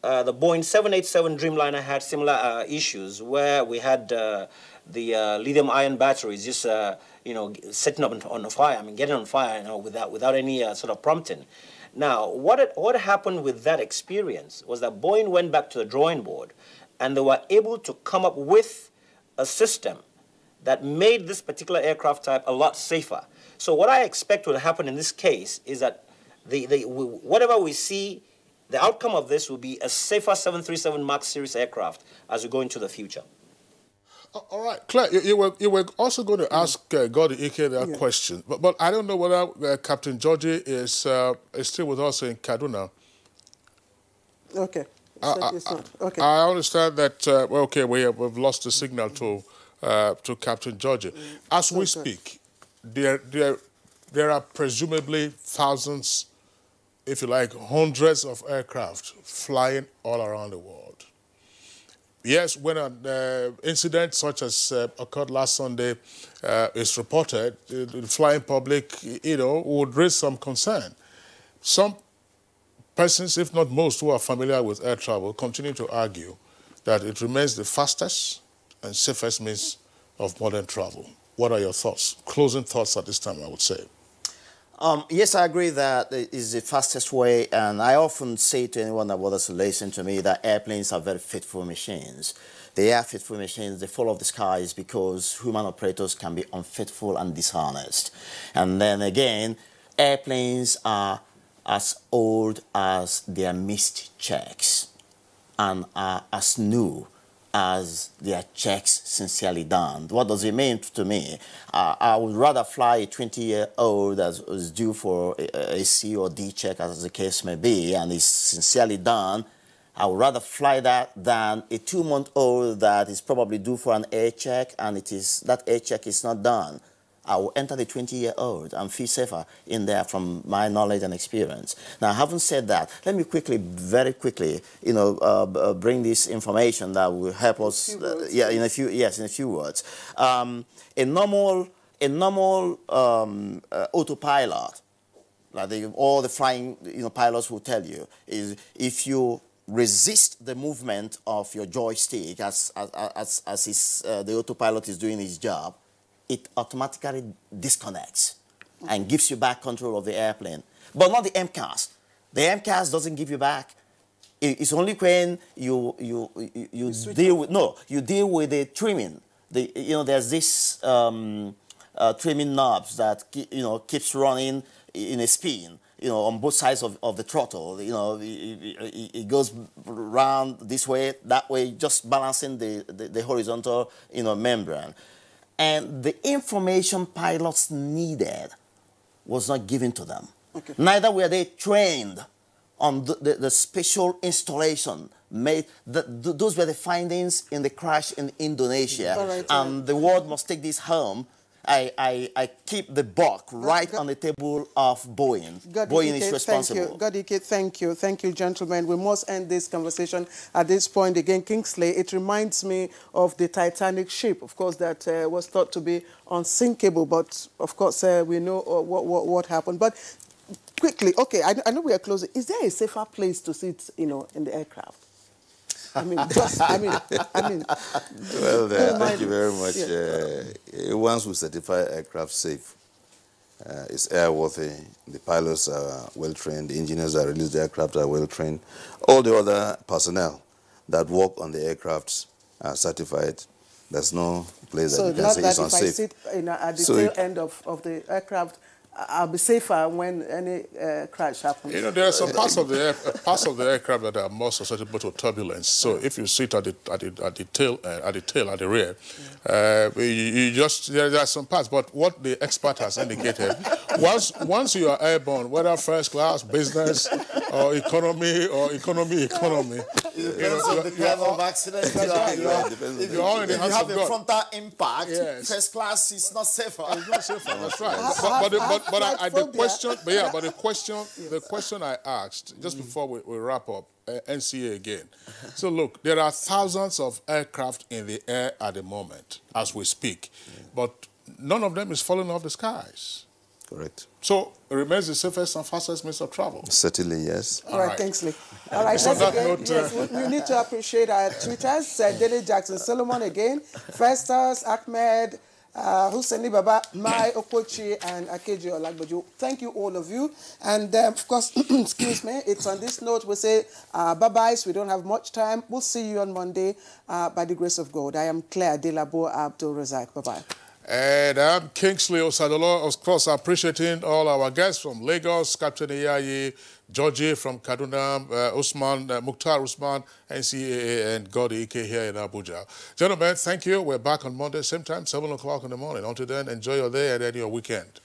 the Boeing 787 Dreamliner had similar issues where we had the lithium-ion batteries just setting up on fire, getting on fire without any sort of prompting. Now, what happened with that experience was that Boeing went back to the drawing board and they were able to come up with a system that made this particular aircraft type a lot safer. So what I expect will happen in this case is that whatever we see, the outcome of this will be a safer 737 MAX series aircraft as we go into the future. All right, Claire, you were also going to ask Gordon Ike that question, but I don't know whether Captain Georgie is still with us in Kaduna. Okay. Okay. I understand that, we've lost the signal to Captain Georgie. As we speak, there are presumably thousands, if you like, hundreds of aircraft flying all around the world. Yes, when an incident such as occurred last Sunday is reported, the flying public, would raise some concern. Some persons, if not most, who are familiar with air travel continue to argue that it remains the fastest, and safest means of modern travel. What are your thoughts? Closing thoughts at this time, I would say. Yes, I agree that it is the fastest way, and I often say to anyone that bothers to listen to me that airplanes are very faithful machines. They are faithful machines. They fall off the skies because human operators can be unfaithful and dishonest. And then again, airplanes are as old as their missed checks and are as new as their checks sincerely done. What does it mean to me? I would rather fly a 20-year-old that is due for a C or D check, as the case may be, and is sincerely done. I would rather fly that than a 2-month-old that is probably due for an air check, and that air check is not done. I will enter the 20-year-old and feel safer in there from my knowledge and experience. Now, having said that, let me very quickly, bring this information that will help us. In a few words. A normal autopilot, like all the flying pilots will tell you, is if you resist the movement of your joystick as the autopilot is doing his job, it automatically disconnects and gives you back control of the airplane. But not the MCAS. The MCAS doesn't give you back. It's only when you deal with the trimming. There's this trimming knobs that keeps running in a spin. On both sides of the throttle. It goes round this way, that way, just balancing the horizontal membrane. And the information pilots needed was not given to them. Okay. Neither were they trained on the special installation made. Those were the findings in the crash in Indonesia. Right, and the world must take this home. I keep the buck right on the table of Boeing. Boeing is responsible. Thank you, gentlemen. We must end this conversation at this point. Again, Kingsley, it reminds me of the Titanic ship, of course, that was thought to be unsinkable, but of course we know what happened. But quickly, okay, I know we are closing. Is there a safer place to sit, in the aircraft? Well, thank you very much. Yeah. Once we certify aircraft safe, it's airworthy. The pilots are well-trained. The engineers that release the aircraft are well-trained. All the other personnel that work on the aircraft are certified. There's no place that you can say it's unsafe. So if I sit at the tail end of the aircraft, I'll be safer when any crash happens. There are some parts of the aircraft that are more susceptible to turbulence. So if you sit at the rear, there are some parts. But what the expert has indicated, once you are airborne, whether first class, business, or economy, depends on the kind of accident if you have a frontal impact, first class is not safer. It's not safer. That's right. But the question I asked just before we wrap up, NCA again. So look, there are thousands of aircraft in the air at the moment as we speak, but none of them is falling off the skies. Correct. So it remains the safest and fastest means of travel. Certainly, yes. All right, Kingsley. All right, we need to appreciate our tweeters, Dele Jackson Solomon again, Festus, Ahmed, Hussein Baba, Mai Okochi, and Akeji Olagbojo. Thank you, all of you. And of course, excuse me, it's on this note we say bye-byes. We don't have much time. We'll see you on Monday by the grace of God. I am Claire Delabo Abdul Razak. Bye-bye. And I'm Kingsley Osadolo, of course, appreciating all our guests from Lagos, Captain Iyayi, Georgie from Kaduna, Mukhtar Usman, NCAA, and Godi Ike here in Abuja. Gentlemen, thank you. We're back on Monday, same time, 7 o'clock in the morning. Until then, enjoy your day and then your weekend.